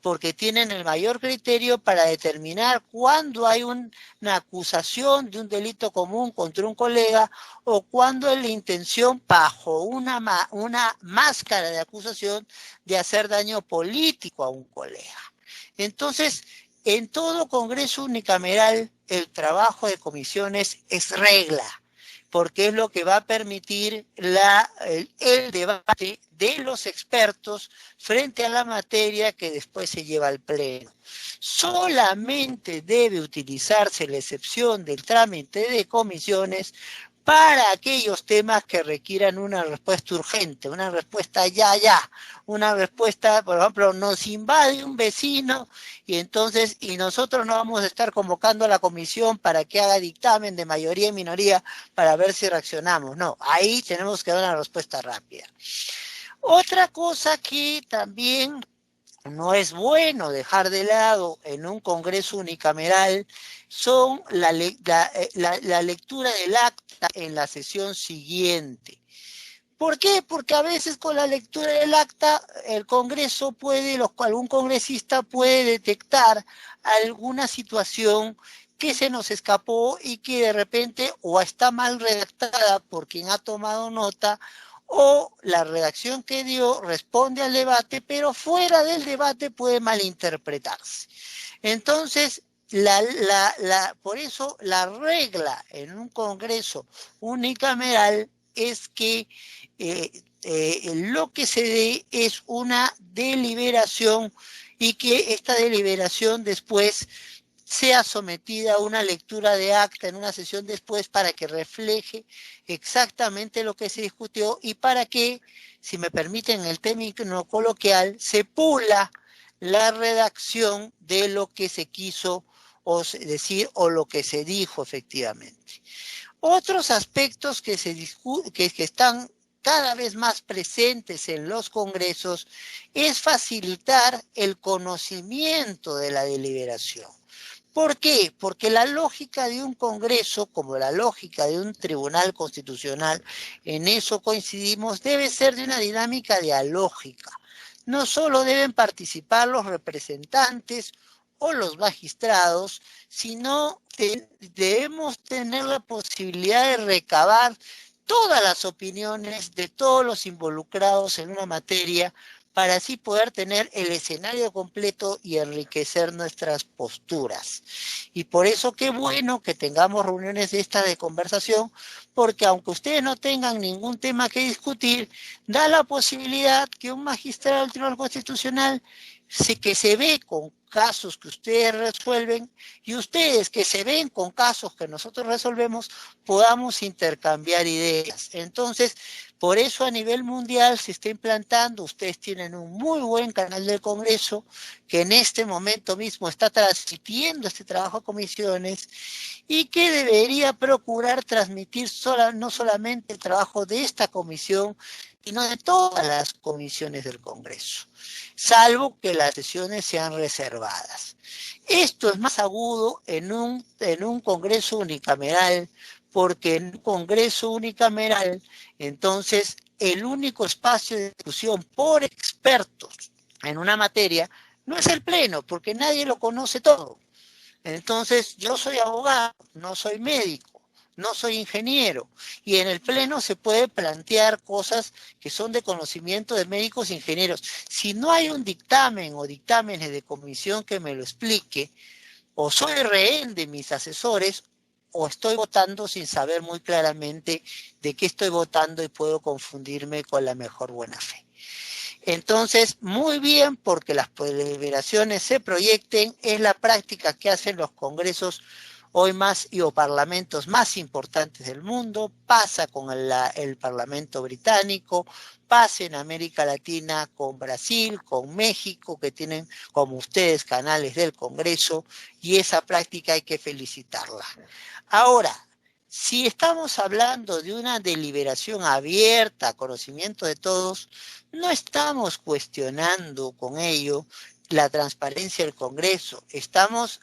porque tienen el mayor criterio para determinar cuándo hay una acusación de un delito común contra un colega o cuándo hay la intención bajo una máscara de acusación de hacer daño político a un colega. Entonces, en todo congreso unicameral, el trabajo de comisiones es regla, porque es lo que va a permitir el debate de los expertos frente a la materia que después se lleva al pleno. Solamente debe utilizarse la excepción del trámite de comisiones para aquellos temas que requieran una respuesta urgente, una respuesta ya, una respuesta, por ejemplo, nos invade un vecino y nosotros no vamos a estar convocando a la comisión para que haga dictamen de mayoría y minoría para ver si reaccionamos. No, ahí tenemos que dar una respuesta rápida. Otra cosa que también no es bueno dejar de lado en un congreso unicameral son la lectura del acta en la sesión siguiente. ¿Por qué? Porque a veces con la lectura del acta el Congreso algún congresista puede detectar alguna situación que se nos escapó y que de repente o está mal redactada por quien ha tomado nota o la redacción que dio responde al debate, pero fuera del debate puede malinterpretarse. Entonces, por eso la regla en un congreso unicameral es que lo que se dé es una deliberación y que esta deliberación después sea sometida a una lectura de acta en una sesión después para que refleje exactamente lo que se discutió y para que, si me permiten el término coloquial, se pula la redacción de lo que se quiso decir o lo que se dijo efectivamente. Otros aspectos que están cada vez más presentes en los congresos es facilitar el conocimiento de la deliberación. ¿Por qué? Porque la lógica de un congreso, como la lógica de un tribunal constitucional, en eso coincidimos, debe ser de una dinámica dialógica. No solo deben participar los representantes o los magistrados, sino debemos tener la posibilidad de recabar todas las opiniones de todos los involucrados en una materia para así poder tener el escenario completo y enriquecer nuestras posturas. Y por eso qué bueno que tengamos reuniones de esta de conversación, porque aunque ustedes no tengan ningún tema que discutir, da la posibilidad que un magistrado del Tribunal Constitucional que se ve con casos que ustedes resuelven y ustedes que se ven con casos que nosotros resolvemos, podamos intercambiar ideas. Entonces, por eso a nivel mundial se está implantando, ustedes tienen un muy buen canal del Congreso que en este momento mismo está transmitiendo este trabajo a comisiones y que debería procurar transmitir no solamente el trabajo de esta comisión, sino de todas las comisiones del Congreso, salvo que las sesiones sean reservadas. Esto es más agudo en un Congreso unicameral, porque en un Congreso unicameral, entonces, el único espacio de discusión por expertos en una materia no es el Pleno, porque nadie lo conoce todo. Entonces, yo soy abogado, no soy médico, no soy ingeniero, y en el Pleno se puede plantear cosas que son de conocimiento de médicos e ingenieros. Si no hay un dictamen o dictámenes de comisión que me lo explique, o soy rehén de mis asesores, o estoy votando sin saber muy claramente de qué estoy votando y puedo confundirme con la mejor buena fe. Entonces, muy bien, porque las deliberaciones se proyecten, es la práctica que hacen los congresos hoy más o parlamentos más importantes del mundo, pasa con el Parlamento británico, pasa en América Latina con Brasil, con México, que tienen como ustedes canales del Congreso, y esa práctica hay que felicitarla. Ahora, si estamos hablando de una deliberación abierta, conocimiento de todos, no estamos cuestionando con ello la transparencia del Congreso, estamos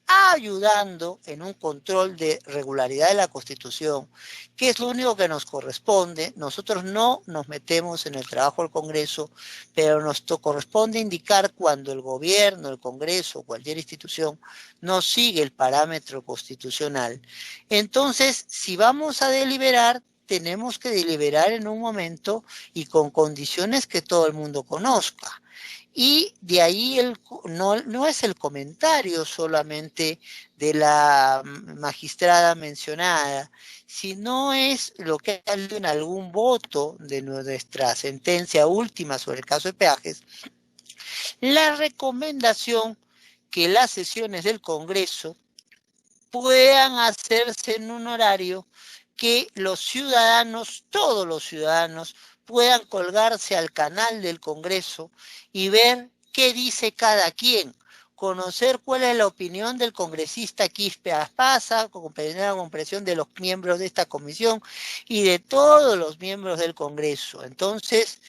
ayudando en un control de regularidad de la Constitución, que es lo único que nos corresponde. Nosotros no nos metemos en el trabajo del Congreso, pero nos corresponde indicar cuando el gobierno, el Congreso, cualquier institución no sigue el parámetro constitucional. Entonces, si vamos a deliberar, tenemos que deliberar en un momento y con condiciones que todo el mundo conozca. Y de ahí no es el comentario solamente de la magistrada mencionada, sino es lo que hay en algún voto de nuestra sentencia última sobre el caso de peajes, la recomendación que las sesiones del Congreso puedan hacerse en un horario que los ciudadanos, todos los ciudadanos, puedan colgarse al canal del Congreso y ver qué dice cada quien, conocer cuál es la opinión del congresista Quispe Aspasa, comprender la comprensión de los miembros de esta comisión y de todos los miembros del Congreso. Entonces,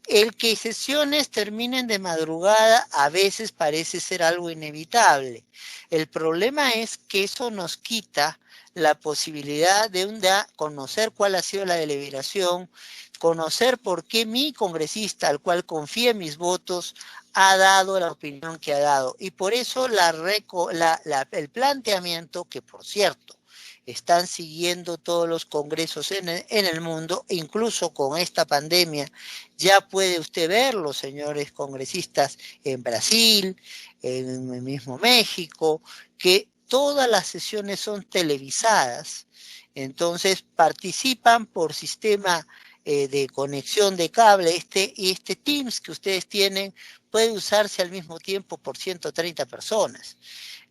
el que sesiones terminen de madrugada a veces parece ser algo inevitable. El problema es que eso nos quita la posibilidad de conocer cuál ha sido la deliberación, conocer por qué mi congresista, al cual confié mis votos, ha dado la opinión que ha dado. Y por eso el planteamiento, que por cierto, están siguiendo todos los congresos en el mundo, incluso con esta pandemia, ya puede usted verlo, señores congresistas, en Brasil, en el mismo México, que todas las sesiones son televisadas, entonces participan por sistema de conexión de cable, este Teams que ustedes tienen puede usarse al mismo tiempo por 130 personas.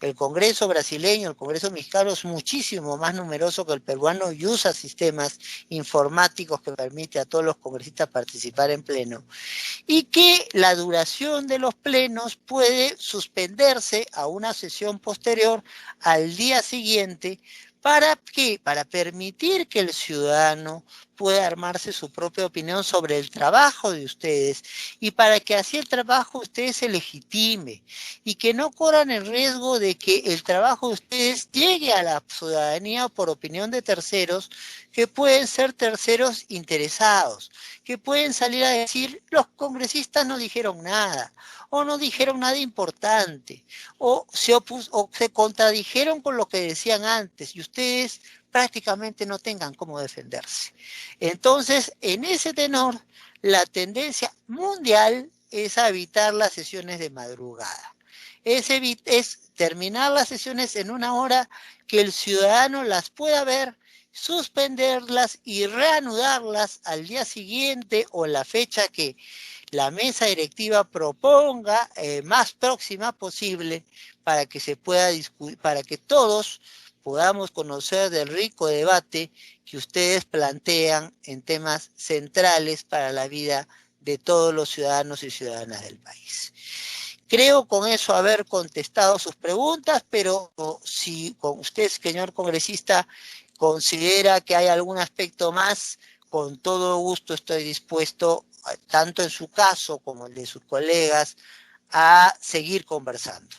El Congreso brasileño, el Congreso mexicano es muchísimo más numeroso que el peruano y usa sistemas informáticos que permiten a todos los congresistas participar en pleno. Y que la duración de los plenos puede suspenderse a una sesión posterior al día siguiente. ¿Para qué? Para permitir que el ciudadano pueda armarse su propia opinión sobre el trabajo de ustedes y para que así el trabajo de ustedes se legitime y que no corran el riesgo de que el trabajo de ustedes llegue a la ciudadanía por opinión de terceros que pueden ser terceros interesados, que pueden salir a decir los congresistas no dijeron nada o no dijeron nada importante o se contradijeron con lo que decían antes y ustedes prácticamente no tengan cómo defenderse. Entonces, en ese tenor, la tendencia mundial es a evitar las sesiones de madrugada. Es terminar las sesiones en una hora que el ciudadano las pueda ver, suspenderlas y reanudarlas al día siguiente o la fecha que la mesa directiva proponga más próxima posible para que se pueda discutir, para que todos podamos conocer del rico debate que ustedes plantean en temas centrales para la vida de todos los ciudadanos y ciudadanas del país. Creo con eso haber contestado sus preguntas, pero si con usted, señor congresista, considera que hay algún aspecto más, con todo gusto estoy dispuesto, tanto en su caso como el de sus colegas, a seguir conversando.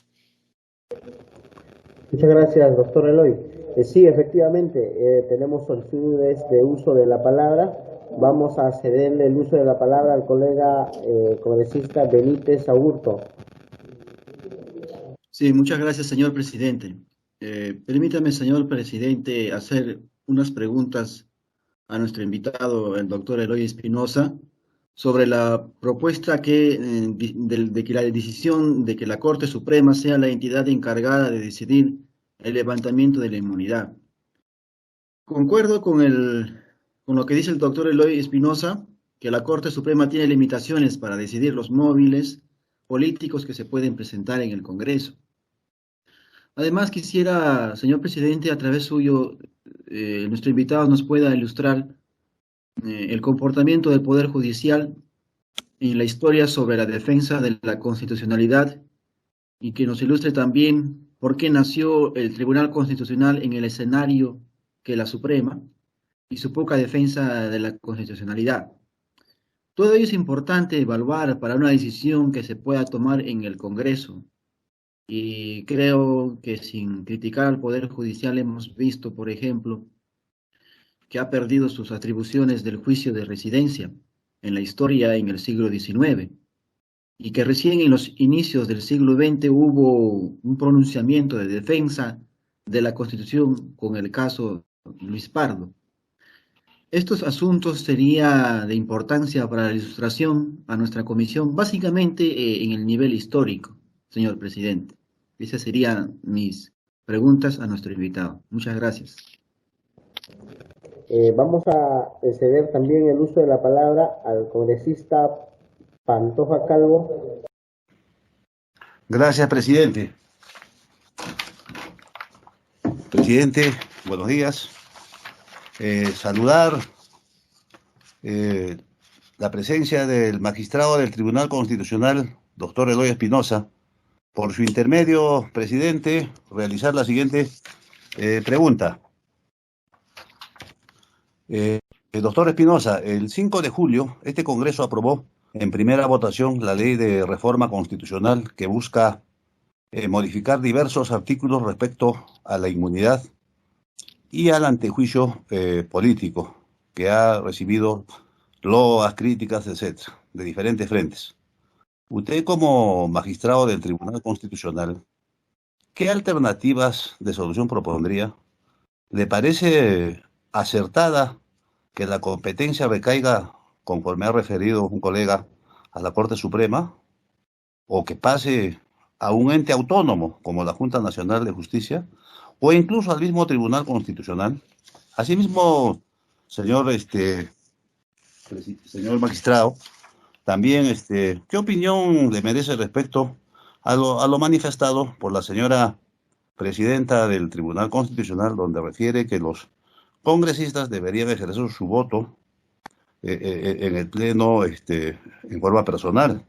Muchas gracias, doctor Eloy. Sí, efectivamente, tenemos solicitudes de uso de la palabra. Vamos a cederle el uso de la palabra al colega congresista Benítez Aburto. Sí, muchas gracias, señor presidente. Permítame, señor presidente, hacer unas preguntas a nuestro invitado, el doctor Eloy Espinosa, sobre la propuesta de que la decisión de que la Corte Suprema sea la entidad encargada de decidir el levantamiento de la inmunidad. Concuerdo con lo que dice el doctor Eloy Espinosa, que la Corte Suprema tiene limitaciones para decidir los móviles políticos que se pueden presentar en el Congreso. Además, quisiera, señor presidente, a través suyo, nuestro invitado nos pueda ilustrar el comportamiento del Poder Judicial en la historia sobre la defensa de la constitucionalidad y que nos ilustre también por qué nació el Tribunal Constitucional en el escenario que la Suprema y su poca defensa de la constitucionalidad. Todo ello es importante evaluar para una decisión que se pueda tomar en el Congreso. Y creo que sin criticar al Poder Judicial hemos visto, por ejemplo, que ha perdido sus atribuciones del juicio de residencia en la historia en el siglo XIX, y que recién en los inicios del siglo XX hubo un pronunciamiento de defensa de la Constitución con el caso Luis Pardo. Estos asuntos serían de importancia para la ilustración a nuestra comisión, básicamente en el nivel histórico, señor presidente. Esas serían mis preguntas a nuestro invitado. Muchas gracias. Vamos a ceder también el uso de la palabra al congresista Pantoja Calvo. Gracias, presidente. Presidente, buenos días. Saludar la presencia del magistrado del Tribunal Constitucional, doctor Eloy Espinosa. Por su intermedio, presidente, realizar la siguiente pregunta. Doctor Espinosa, el 5 de julio, este Congreso aprobó en primera votación la ley de reforma constitucional que busca modificar diversos artículos respecto a la inmunidad y al antejuicio político, que ha recibido loas, críticas, etcétera, de diferentes frentes. Usted, como magistrado del Tribunal Constitucional, ¿qué alternativas de solución propondría? ¿Le parece acertada que la competencia recaiga, conforme ha referido un colega, a la Corte Suprema, o que pase a un ente autónomo como la Junta Nacional de Justicia, o incluso al mismo Tribunal Constitucional? Asimismo, señor magistrado, también, ¿qué opinión le merece respecto a lo manifestado por la señora presidenta del Tribunal Constitucional, donde refiere que los congresistas deberían ejercer su voto en el Pleno en forma personal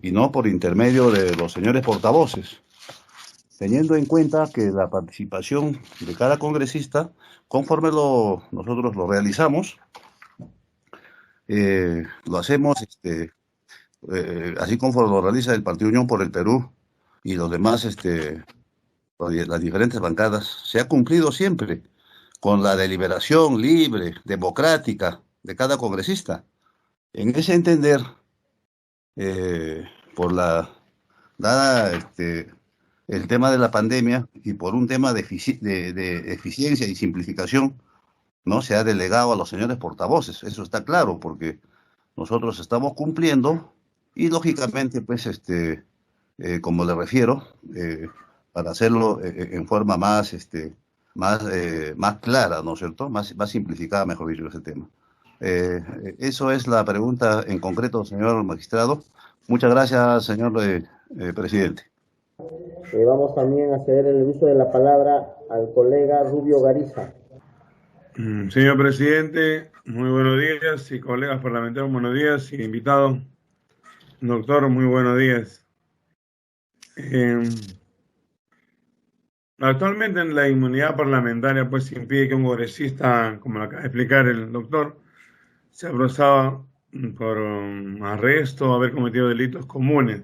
y no por intermedio de los señores portavoces, teniendo en cuenta que la participación de cada congresista, conforme nosotros lo realizamos, lo hacemos así como lo realiza el Partido Unión por el Perú y los demás, las diferentes bancadas, se ha cumplido siempre con la deliberación libre, democrática de cada congresista. En ese entender, por la dada el tema de la pandemia y por un tema de eficiencia y simplificación, ¿no? Se ha delegado a los señores portavoces. Eso está claro, porque nosotros estamos cumpliendo y lógicamente, pues, como le refiero, para hacerlo en forma más, más clara, ¿no es cierto? Más simplificada, mejor dicho, ese tema. Eso es la pregunta en concreto, señor magistrado. Muchas gracias, señor presidente. Vamos también a ceder el uso de la palabra al colega Rubio Gariza. Señor presidente, muy buenos días, y colegas parlamentarios, buenos días, y invitado, doctor, muy buenos días. Actualmente en la inmunidad parlamentaria pues impide que un congresista, como lo acaba de explicar el doctor, sea procesado por arresto o haber cometido delitos comunes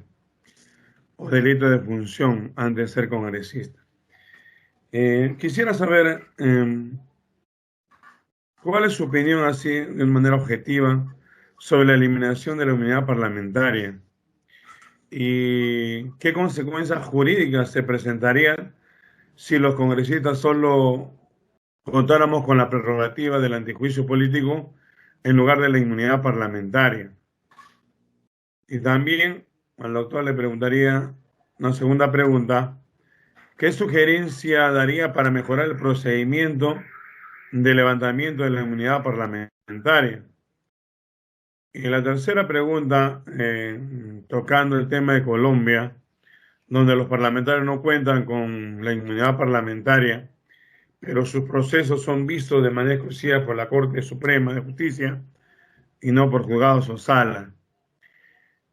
o delitos de función antes de ser congresista. Quisiera saber cuál es su opinión así de manera objetiva sobre la eliminación de la inmunidad parlamentaria y qué consecuencias jurídicas se presentarían si los congresistas solo contáramos con la prerrogativa del antijuicio político en lugar de la inmunidad parlamentaria. Y también al doctor le preguntaría una segunda pregunta: ¿qué sugerencia daría para mejorar el procedimiento de levantamiento de la inmunidad parlamentaria? Y la tercera pregunta, tocando el tema de Colombia, donde los parlamentarios no cuentan con la inmunidad parlamentaria, pero sus procesos son vistos de manera exclusiva por la Corte Suprema de Justicia y no por juzgados o salas.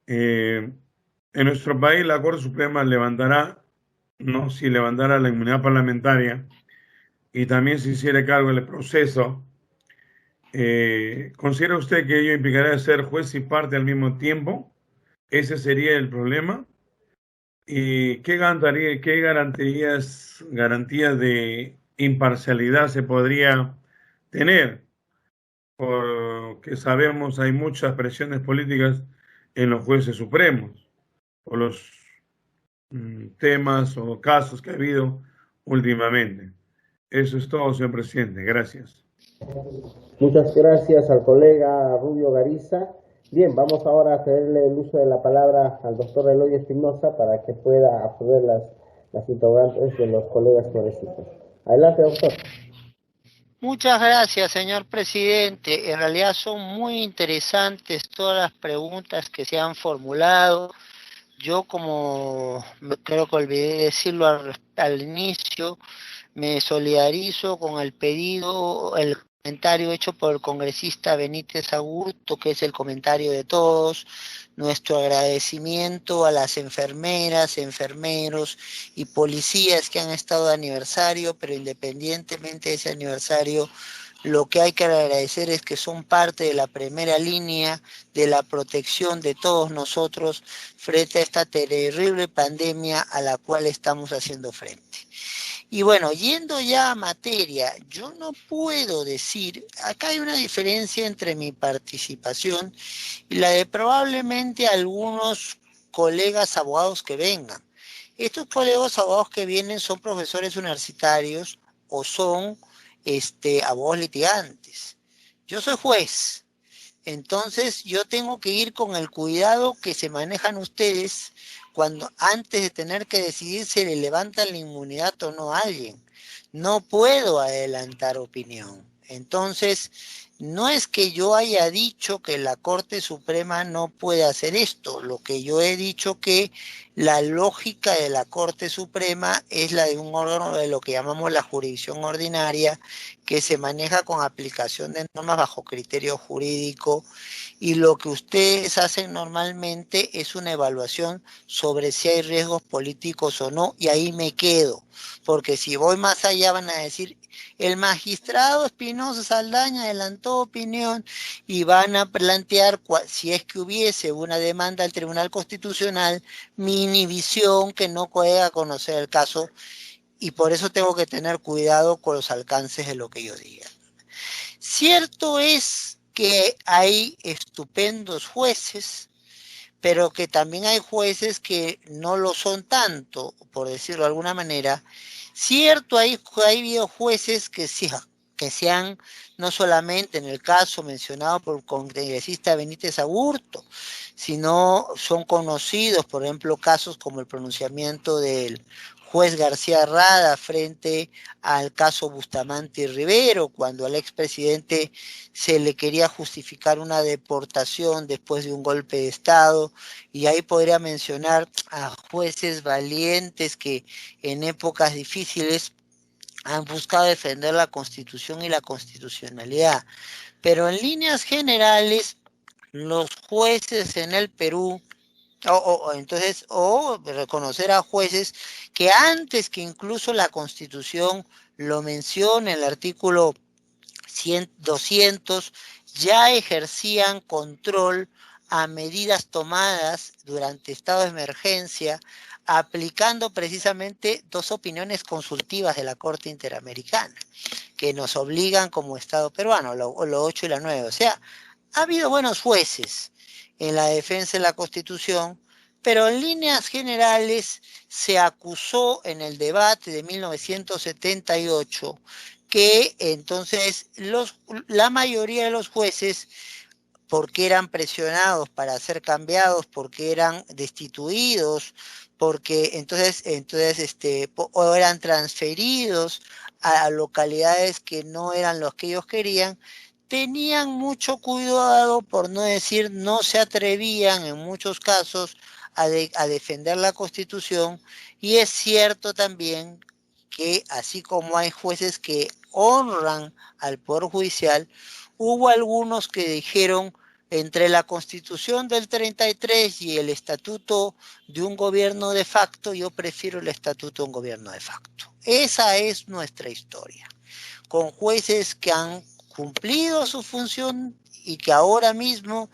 En nuestro país la Corte Suprema levantará la inmunidad parlamentaria y también se hiciera cargo del proceso. ¿Considera usted que ello implicaría ser juez y parte al mismo tiempo? ¿Ese sería el problema? ¿Y qué garantías de imparcialidad se podría tener? Porque sabemos hay muchas presiones políticas en los jueces supremos por los temas o casos que ha habido últimamente. Eso es todo, señor presidente. Gracias. Muchas gracias al colega Rubio Gariza. Bien, vamos ahora a cederle el uso de la palabra al doctor Eloy Espinosa para que pueda absorber las interrogantes de los colegas congresistas. Adelante, doctor. Muchas gracias, señor presidente. En realidad son muy interesantes todas las preguntas que se han formulado. Yo, como creo que olvidé decirlo al inicio, me solidarizo con el pedido, el comentario hecho por el congresista Benítez Augusto, que es el comentario de todos. Nuestro agradecimiento a las enfermeras, enfermeros y policías que han estado de aniversario, pero independientemente de ese aniversario, lo que hay que agradecer es que son parte de la primera línea de la protección de todos nosotros frente a esta terrible pandemia a la cual estamos haciendo frente. Y bueno, yendo ya a materia, yo no puedo decir, acá hay una diferencia entre mi participación y la de probablemente algunos colegas abogados que vengan. Estos colegas abogados que vienen son profesores universitarios o son abogados litigantes. Yo soy juez, entonces yo tengo que ir con el cuidado que se manejan ustedes cuando antes de tener que decidir si le levantan la inmunidad o no a alguien. No puedo adelantar opinión. Entonces, no es que yo haya dicho que la Corte Suprema no puede hacer esto. Lo que yo he dicho que la lógica de la Corte Suprema es la de un órgano de lo que llamamos la jurisdicción ordinaria, que se maneja con aplicación de normas bajo criterio jurídico, y lo que ustedes hacen normalmente es una evaluación sobre si hay riesgos políticos o no, y ahí me quedo, porque si voy más allá van a decir, el magistrado Espinosa Saldaña adelantó opinión, y van a plantear, si es que hubiese una demanda al Tribunal Constitucional, mi inhibición que no pueda conocer el caso, y por eso tengo que tener cuidado con los alcances de lo que yo diga. Cierto es que hay estupendos jueces, pero que también hay jueces que no lo son tanto, por decirlo de alguna manera. Cierto, ha habido jueces que se han, no solamente en el caso mencionado por el congresista Benítez Aburto, sino son conocidos, por ejemplo, casos como el pronunciamiento del juez García Rada frente al caso Bustamante y Rivero, cuando al expresidente se le quería justificar una deportación después de un golpe de Estado, y ahí podría mencionar a jueces valientes que en épocas difíciles han buscado defender la Constitución y la constitucionalidad. Pero en líneas generales, los jueces en el Perú, o reconocer a jueces que antes que incluso la Constitución lo menciona en el artículo 200, ya ejercían control a medidas tomadas durante estado de emergencia, aplicando precisamente dos opiniones consultivas de la Corte Interamericana, que nos obligan como Estado peruano, lo 8 y la 9. O sea, ha habido buenos jueces en la defensa de la Constitución, pero en líneas generales se acusó en el debate de 1978 que entonces la mayoría de los jueces, porque eran presionados para ser cambiados, porque eran destituidos, porque entonces o eran transferidos a localidades que no eran los que ellos querían, tenían mucho cuidado, por no decir no se atrevían en muchos casos a defender la Constitución. Y es cierto también que así como hay jueces que honran al Poder Judicial, hubo algunos que dijeron: entre la Constitución del 33 y el estatuto de un gobierno de facto, yo prefiero el estatuto de un gobierno de facto. Esa es nuestra historia, con jueces que han cumplido su función y que ahora mismo,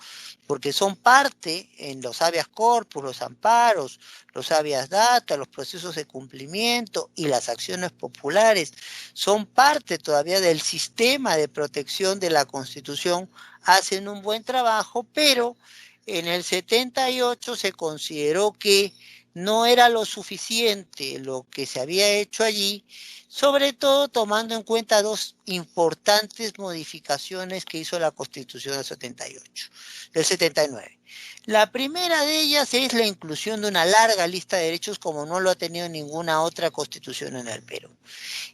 porque son parte en los habeas corpus, los amparos, los habeas data, los procesos de cumplimiento y las acciones populares, son parte todavía del sistema de protección de la Constitución, hacen un buen trabajo, pero en el 78 se consideró que no era lo suficiente lo que se había hecho allí, sobre todo tomando en cuenta dos importantes modificaciones que hizo la Constitución del 79. La primera de ellas es la inclusión de una larga lista de derechos como no lo ha tenido ninguna otra constitución en el Perú.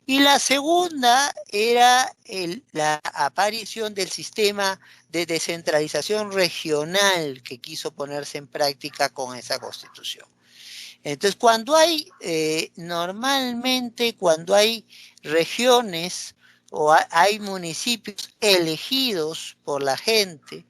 Y la segunda era la aparición del sistema de descentralización regional que quiso ponerse en práctica con esa constitución. Entonces, normalmente cuando hay regiones o hay municipios elegidos por la gente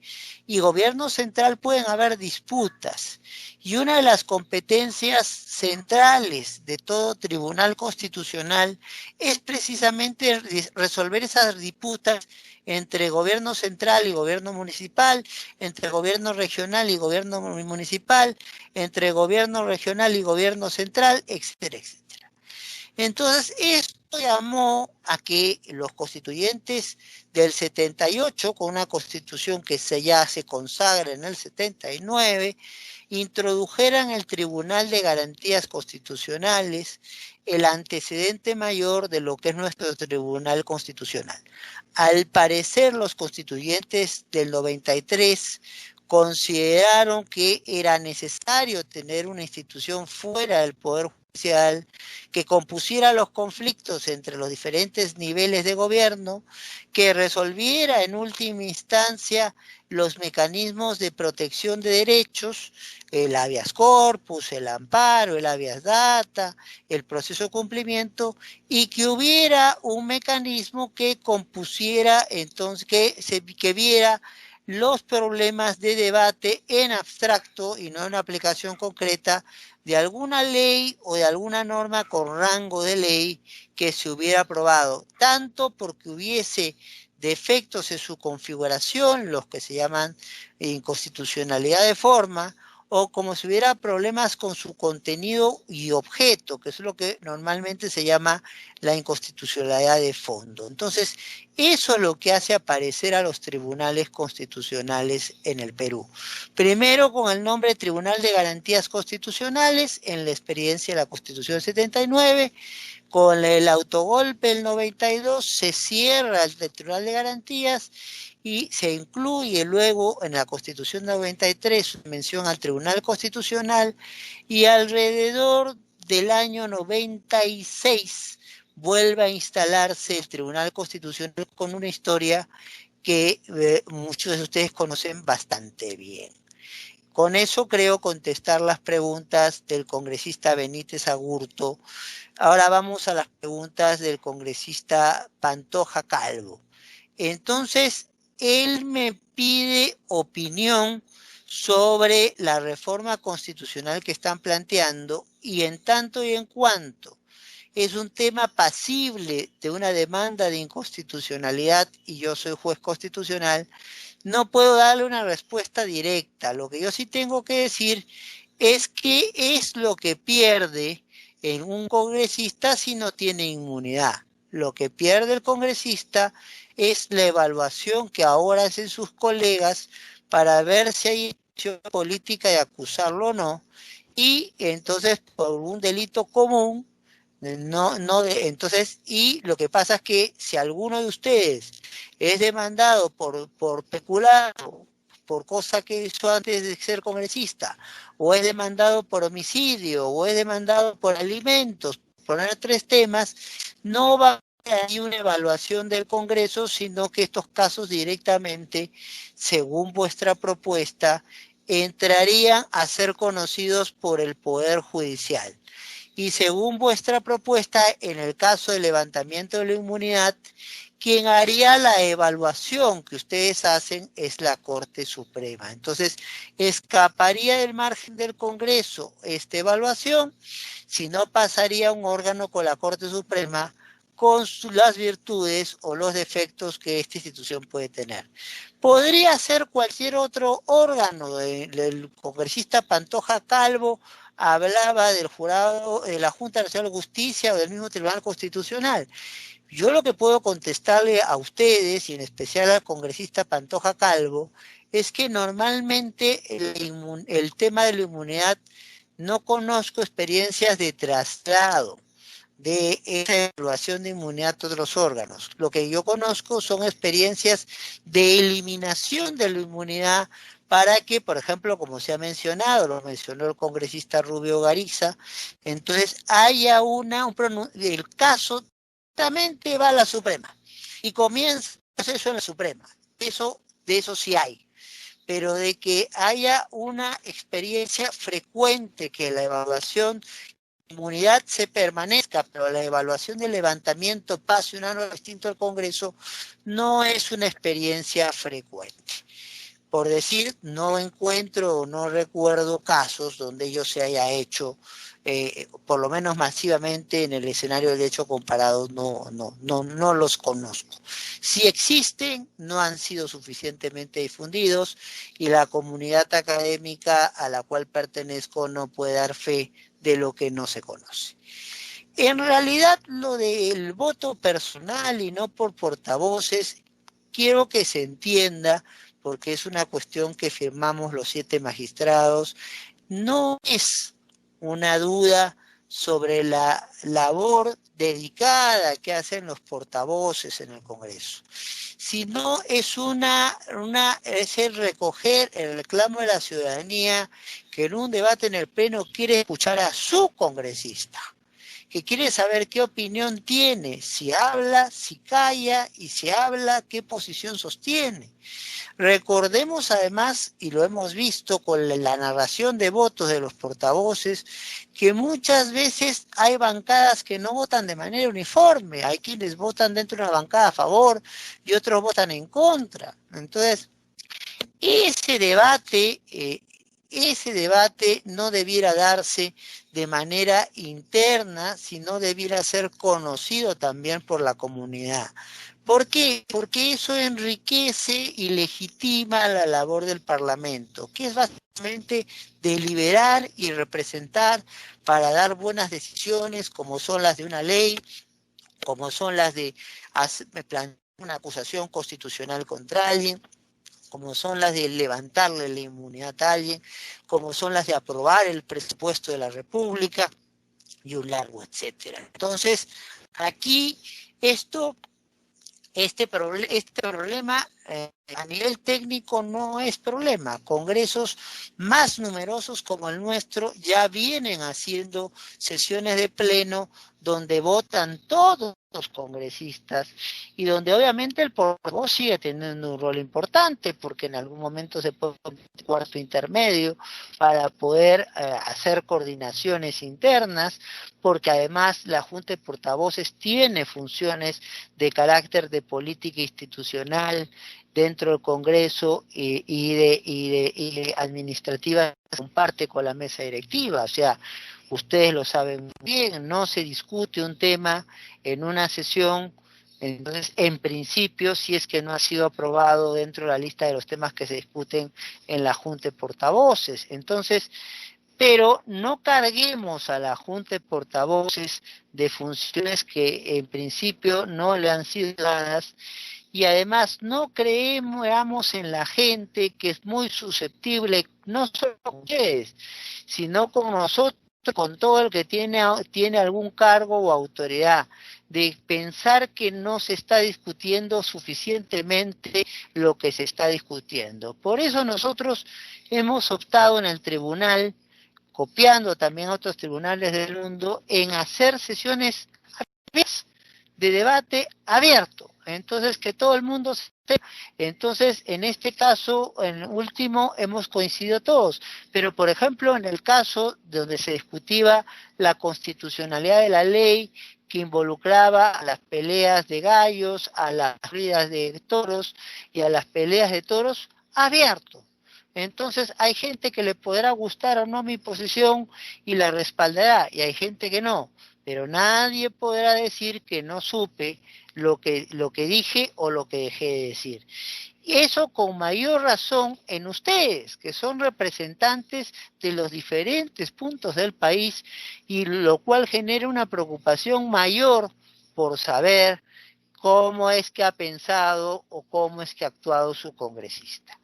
y gobierno central, pueden haber disputas. Y una de las competencias centrales de todo tribunal constitucional es precisamente resolver esas disputas entre gobierno central y gobierno municipal, entre gobierno regional y gobierno municipal, entre gobierno regional y gobierno central, etcétera, etcétera. Entonces, esto llamó a que los constituyentes del 78, con una constitución que ya se consagra en el 79, introdujeran el Tribunal de Garantías Constitucionales, el antecedente mayor de lo que es nuestro Tribunal Constitucional. Al parecer, los constituyentes del 93 consideraron que era necesario tener una institución fuera del Poder Judicial que compusiera los conflictos entre los diferentes niveles de gobierno, que resolviera en última instancia los mecanismos de protección de derechos, el habeas corpus, el amparo, el habeas data, el proceso de cumplimiento, y que hubiera un mecanismo que compusiera, entonces, que viera los problemas de debate en abstracto y no en una aplicación concreta de alguna ley o de alguna norma con rango de ley que se hubiera aprobado, tanto porque hubiese defectos en su configuración, los que se llaman inconstitucionalidad de forma, o como si hubiera problemas con su contenido y objeto, que es lo que normalmente se llama la inconstitucionalidad de fondo. Entonces, eso es lo que hace aparecer a los tribunales constitucionales en el Perú. Primero con el nombre Tribunal de Garantías Constitucionales, en la experiencia de la Constitución del 79, con el autogolpe del 92 se cierra el Tribunal de Garantías y se incluye luego en la Constitución del 93 mención al Tribunal Constitucional, y alrededor del año 96 vuelve a instalarse el Tribunal Constitucional con una historia que muchos de ustedes conocen bastante bien. Con eso creo contestar las preguntas del congresista Benítez Agurto. Ahora vamos a las preguntas del congresista Pantoja Calvo. Entonces, él me pide opinión sobre la reforma constitucional que están planteando, y en tanto y en cuanto es un tema pasible de una demanda de inconstitucionalidad y yo soy juez constitucional, no puedo darle una respuesta directa. Lo que yo sí tengo que decir es qué es lo que pierde en un congresista si no tiene inmunidad. Lo que pierde el congresista es la evaluación que ahora hacen sus colegas para ver si hay acción política de acusarlo o no, y entonces por un delito común, entonces, y lo que pasa es que si alguno de ustedes es demandado por peculado, por cosa que hizo antes de ser congresista, o es demandado por homicidio, o es demandado por alimentos, por poner 3 temas, no va a haber una evaluación del Congreso, sino que estos casos directamente, según vuestra propuesta, entrarían a ser conocidos por el Poder Judicial. Y según vuestra propuesta, en el caso del levantamiento de la inmunidad, quien haría la evaluación que ustedes hacen es la Corte Suprema. Entonces, escaparía del margen del Congreso esta evaluación, si no pasaría a un órgano con la Corte Suprema con las virtudes o los defectos que esta institución puede tener. Podría ser cualquier otro órgano. El congresista Pantoja Calvo hablaba del jurado de la Junta Nacional de Justicia o del mismo Tribunal Constitucional. Yo lo que puedo contestarle a ustedes, y en especial al congresista Pantoja Calvo, es que normalmente el tema de la inmunidad, no conozco experiencias de traslado de esa evaluación de inmunidad a otros órganos. Lo que yo conozco son experiencias de eliminación de la inmunidad para que, por ejemplo, como se ha mencionado, lo mencionó el congresista Rubio Gariza, entonces haya el caso directamente va a la Suprema y comienza el proceso en la Suprema. De eso sí hay. Pero de que haya una experiencia frecuente que la evaluación de inmunidad se permanezca, pero la evaluación del levantamiento pase un año distinto al Congreso, no es una experiencia frecuente. Por decir, no encuentro o no recuerdo casos donde ello se haya hecho, por lo menos masivamente en el escenario del derecho comparado, no los conozco. Si existen, no han sido suficientemente difundidos y la comunidad académica a la cual pertenezco no puede dar fe de lo que no se conoce. En realidad, lo del voto personal y no por portavoces, quiero que se entienda, porque es una cuestión que firmamos los 7 magistrados, no es una duda sobre la labor dedicada que hacen los portavoces en el Congreso, sino es es el recoger el reclamo de la ciudadanía que en un debate en el Pleno quiere escuchar a su congresista, que quiere saber qué opinión tiene, si habla, si calla, y si habla, qué posición sostiene. Recordemos además, y lo hemos visto con la narración de votos de los portavoces, que muchas veces hay bancadas que no votan de manera uniforme. Hay quienes votan dentro de una bancada a favor y otros votan en contra. Entonces, ese debate ese debate no debiera darse de manera interna, sino debiera ser conocido también por la comunidad. ¿Por qué? Porque eso enriquece y legitima la labor del Parlamento, que es básicamente deliberar y representar para dar buenas decisiones, como son las de una ley, como son las de plantear una acusación constitucional contra alguien, como son las de levantarle la inmunidad a alguien, como son las de aprobar el presupuesto de la República y un largo etcétera. Entonces, aquí este problema a nivel técnico no es problema. Congresos más numerosos como el nuestro ya vienen haciendo sesiones de pleno donde votan todos los congresistas y donde obviamente el portavoz sigue teniendo un rol importante porque en algún momento se puede poner un cuarto intermedio para poder hacer coordinaciones internas, porque además la Junta de Portavoces tiene funciones de carácter de política institucional dentro del Congreso y de administrativa, comparte con la mesa directiva. O sea, ustedes lo saben bien, no se discute un tema en una sesión, entonces en principio, si es que no ha sido aprobado dentro de la lista de los temas que se discuten en la Junta de Portavoces. Entonces, pero no carguemos a la Junta de Portavoces de funciones que en principio no le han sido dadas. Y además no creemos en la gente que es muy susceptible, no solo con ustedes, sino con nosotros, con todo el que tiene algún cargo o autoridad, de pensar que no se está discutiendo suficientemente lo que se está discutiendo. Por eso nosotros hemos optado en el tribunal, copiando también a otros tribunales del mundo, en hacer sesiones de debate abierto. Entonces, que todo el mundo esté. Entonces, en este caso, en último, hemos coincidido todos. Pero, por ejemplo, en el caso donde se discutía la constitucionalidad de la ley que involucraba a las peleas de gallos, a las corridas de toros y a las peleas de toros, abierto. Entonces, hay gente que le podrá gustar o no mi posición y la respaldará, y hay gente que no. Pero nadie podrá decir que no supe lo que dije o lo que dejé de decir. Y eso con mayor razón en ustedes, que son representantes de los diferentes puntos del país, y lo cual genera una preocupación mayor por saber cómo es que ha pensado o cómo es que ha actuado su congresista.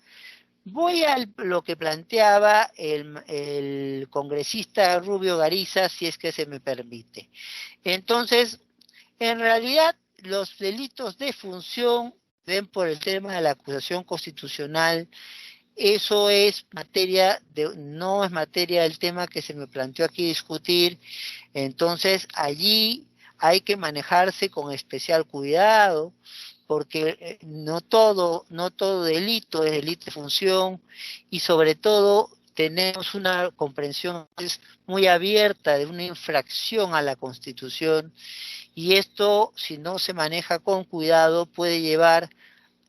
Voy a lo que planteaba el congresista Rubio Gariza, si es que se me permite. Entonces, en realidad, los delitos de función ven por el tema de la acusación constitucional. Eso es no es materia del tema que se me planteó aquí discutir. Entonces, allí hay que manejarse con especial cuidado, porque no todo delito es delito de función, y sobre todo tenemos una comprensión muy abierta de una infracción a la Constitución, y esto, si no se maneja con cuidado, puede llevar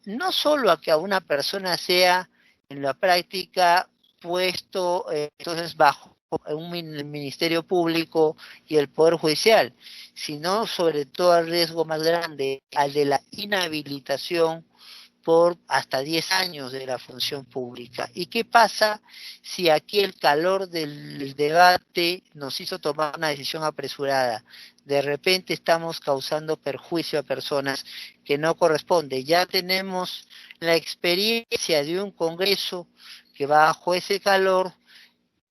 no solo a que a una persona sea en la práctica puesto entonces bajo un ministerio público y el Poder Judicial, sino sobre todo al riesgo más grande, al de la inhabilitación por hasta 10 años de la función pública. ¿Y qué pasa si aquí el calor del debate nos hizo tomar una decisión apresurada? De repente estamos causando perjuicio a personas que no corresponde. Ya tenemos la experiencia de un Congreso que bajo ese calor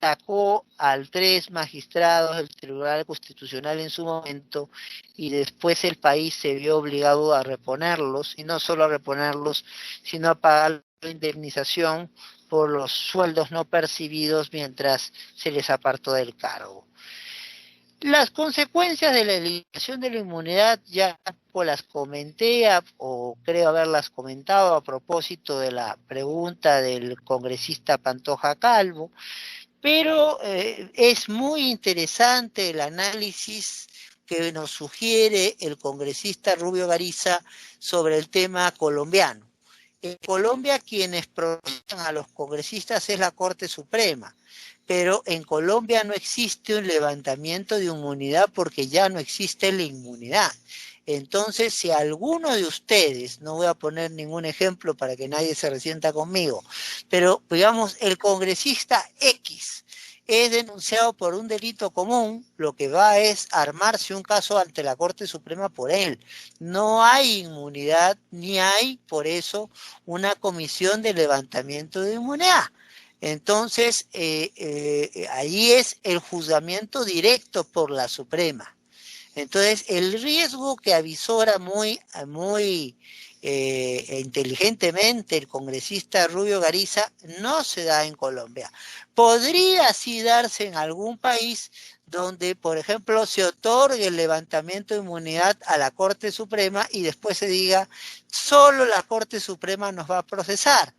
sacó a 3 magistrados del Tribunal Constitucional en su momento, y después el país se vio obligado a reponerlos, y no solo a reponerlos, sino a pagar la indemnización por los sueldos no percibidos mientras se les apartó del cargo. Las consecuencias de la eliminación de la inmunidad ya las comenté, o creo haberlas comentado a propósito de la pregunta del congresista Pantoja Calvo. Pero es muy interesante el análisis que nos sugiere el congresista Rubio Gariza sobre el tema colombiano. En Colombia quienes procesan a los congresistas es la Corte Suprema, pero en Colombia no existe un levantamiento de inmunidad porque ya no existe la inmunidad. Entonces, si alguno de ustedes, no voy a poner ningún ejemplo para que nadie se resienta conmigo, pero digamos el congresista X es denunciado por un delito común, lo que va es armarse un caso ante la Corte Suprema por él. No hay inmunidad, ni hay, por eso, una comisión de levantamiento de inmunidad. Entonces, ahí es el juzgamiento directo por la Suprema. Entonces, el riesgo que avisora muy inteligentemente el congresista Rubio Gariza no se da en Colombia. Podría sí darse en algún país donde, por ejemplo, se otorgue el levantamiento de inmunidad a la Corte Suprema y después se diga, solo la Corte Suprema nos va a procesar.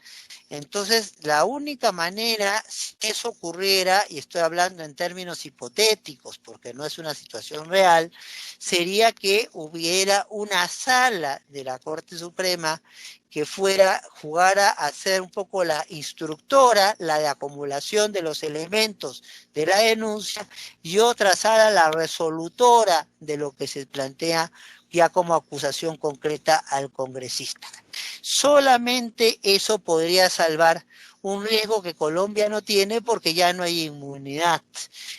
Entonces, la única manera, si eso ocurriera, y estoy hablando en términos hipotéticos, porque no es una situación real, sería que hubiera una sala de la Corte Suprema que jugara a ser un poco la instructora, la de acumulación de los elementos de la denuncia, y otra sala la resolutora de lo que se plantea ya como acusación concreta al congresista. Solamente eso podría salvar un riesgo que Colombia no tiene porque ya no hay inmunidad.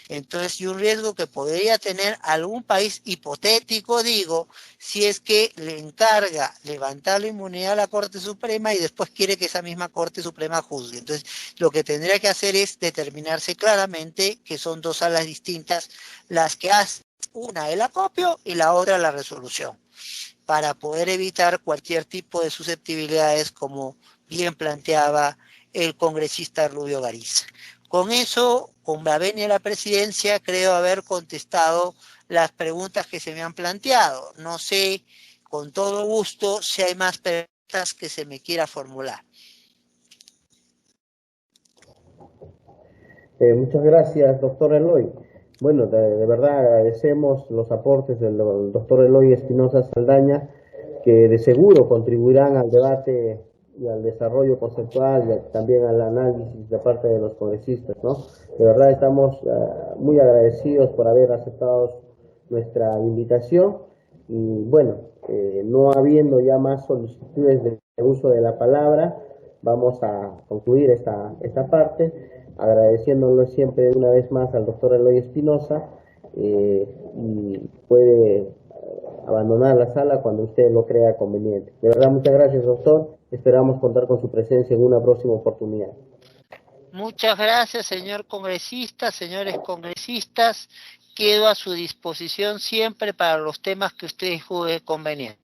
Entonces, y un riesgo que podría tener algún país hipotético, digo, si es que le encarga levantar la inmunidad a la Corte Suprema y después quiere que esa misma Corte Suprema juzgue. Entonces, lo que tendría que hacer es determinarse claramente que son dos salas distintas las que hacen, una el acopio y la otra la resolución, para poder evitar cualquier tipo de susceptibilidades, como bien planteaba el congresista Rubio Gariza. Con eso, con la venia de la presidencia, creo haber contestado las preguntas que se me han planteado. No sé, con todo gusto, si hay más preguntas que se me quiera formular. Muchas gracias, doctor Eloy. Bueno, de verdad agradecemos los aportes del doctor Eloy Espinosa Saldaña, que de seguro contribuirán al debate y al desarrollo conceptual y también al análisis de parte de los congresistas, ¿no? De verdad estamos muy agradecidos por haber aceptado nuestra invitación y bueno, no habiendo ya más solicitudes de uso de la palabra, vamos a concluir esta parte, agradeciéndole siempre una vez más al doctor Eloy Espinosa, y puede abandonar la sala cuando usted lo crea conveniente. De verdad, muchas gracias, doctor. Esperamos contar con su presencia en una próxima oportunidad. Muchas gracias, señor congresista, señores congresistas. Quedo a su disposición siempre para los temas que ustedes juzguen convenientes.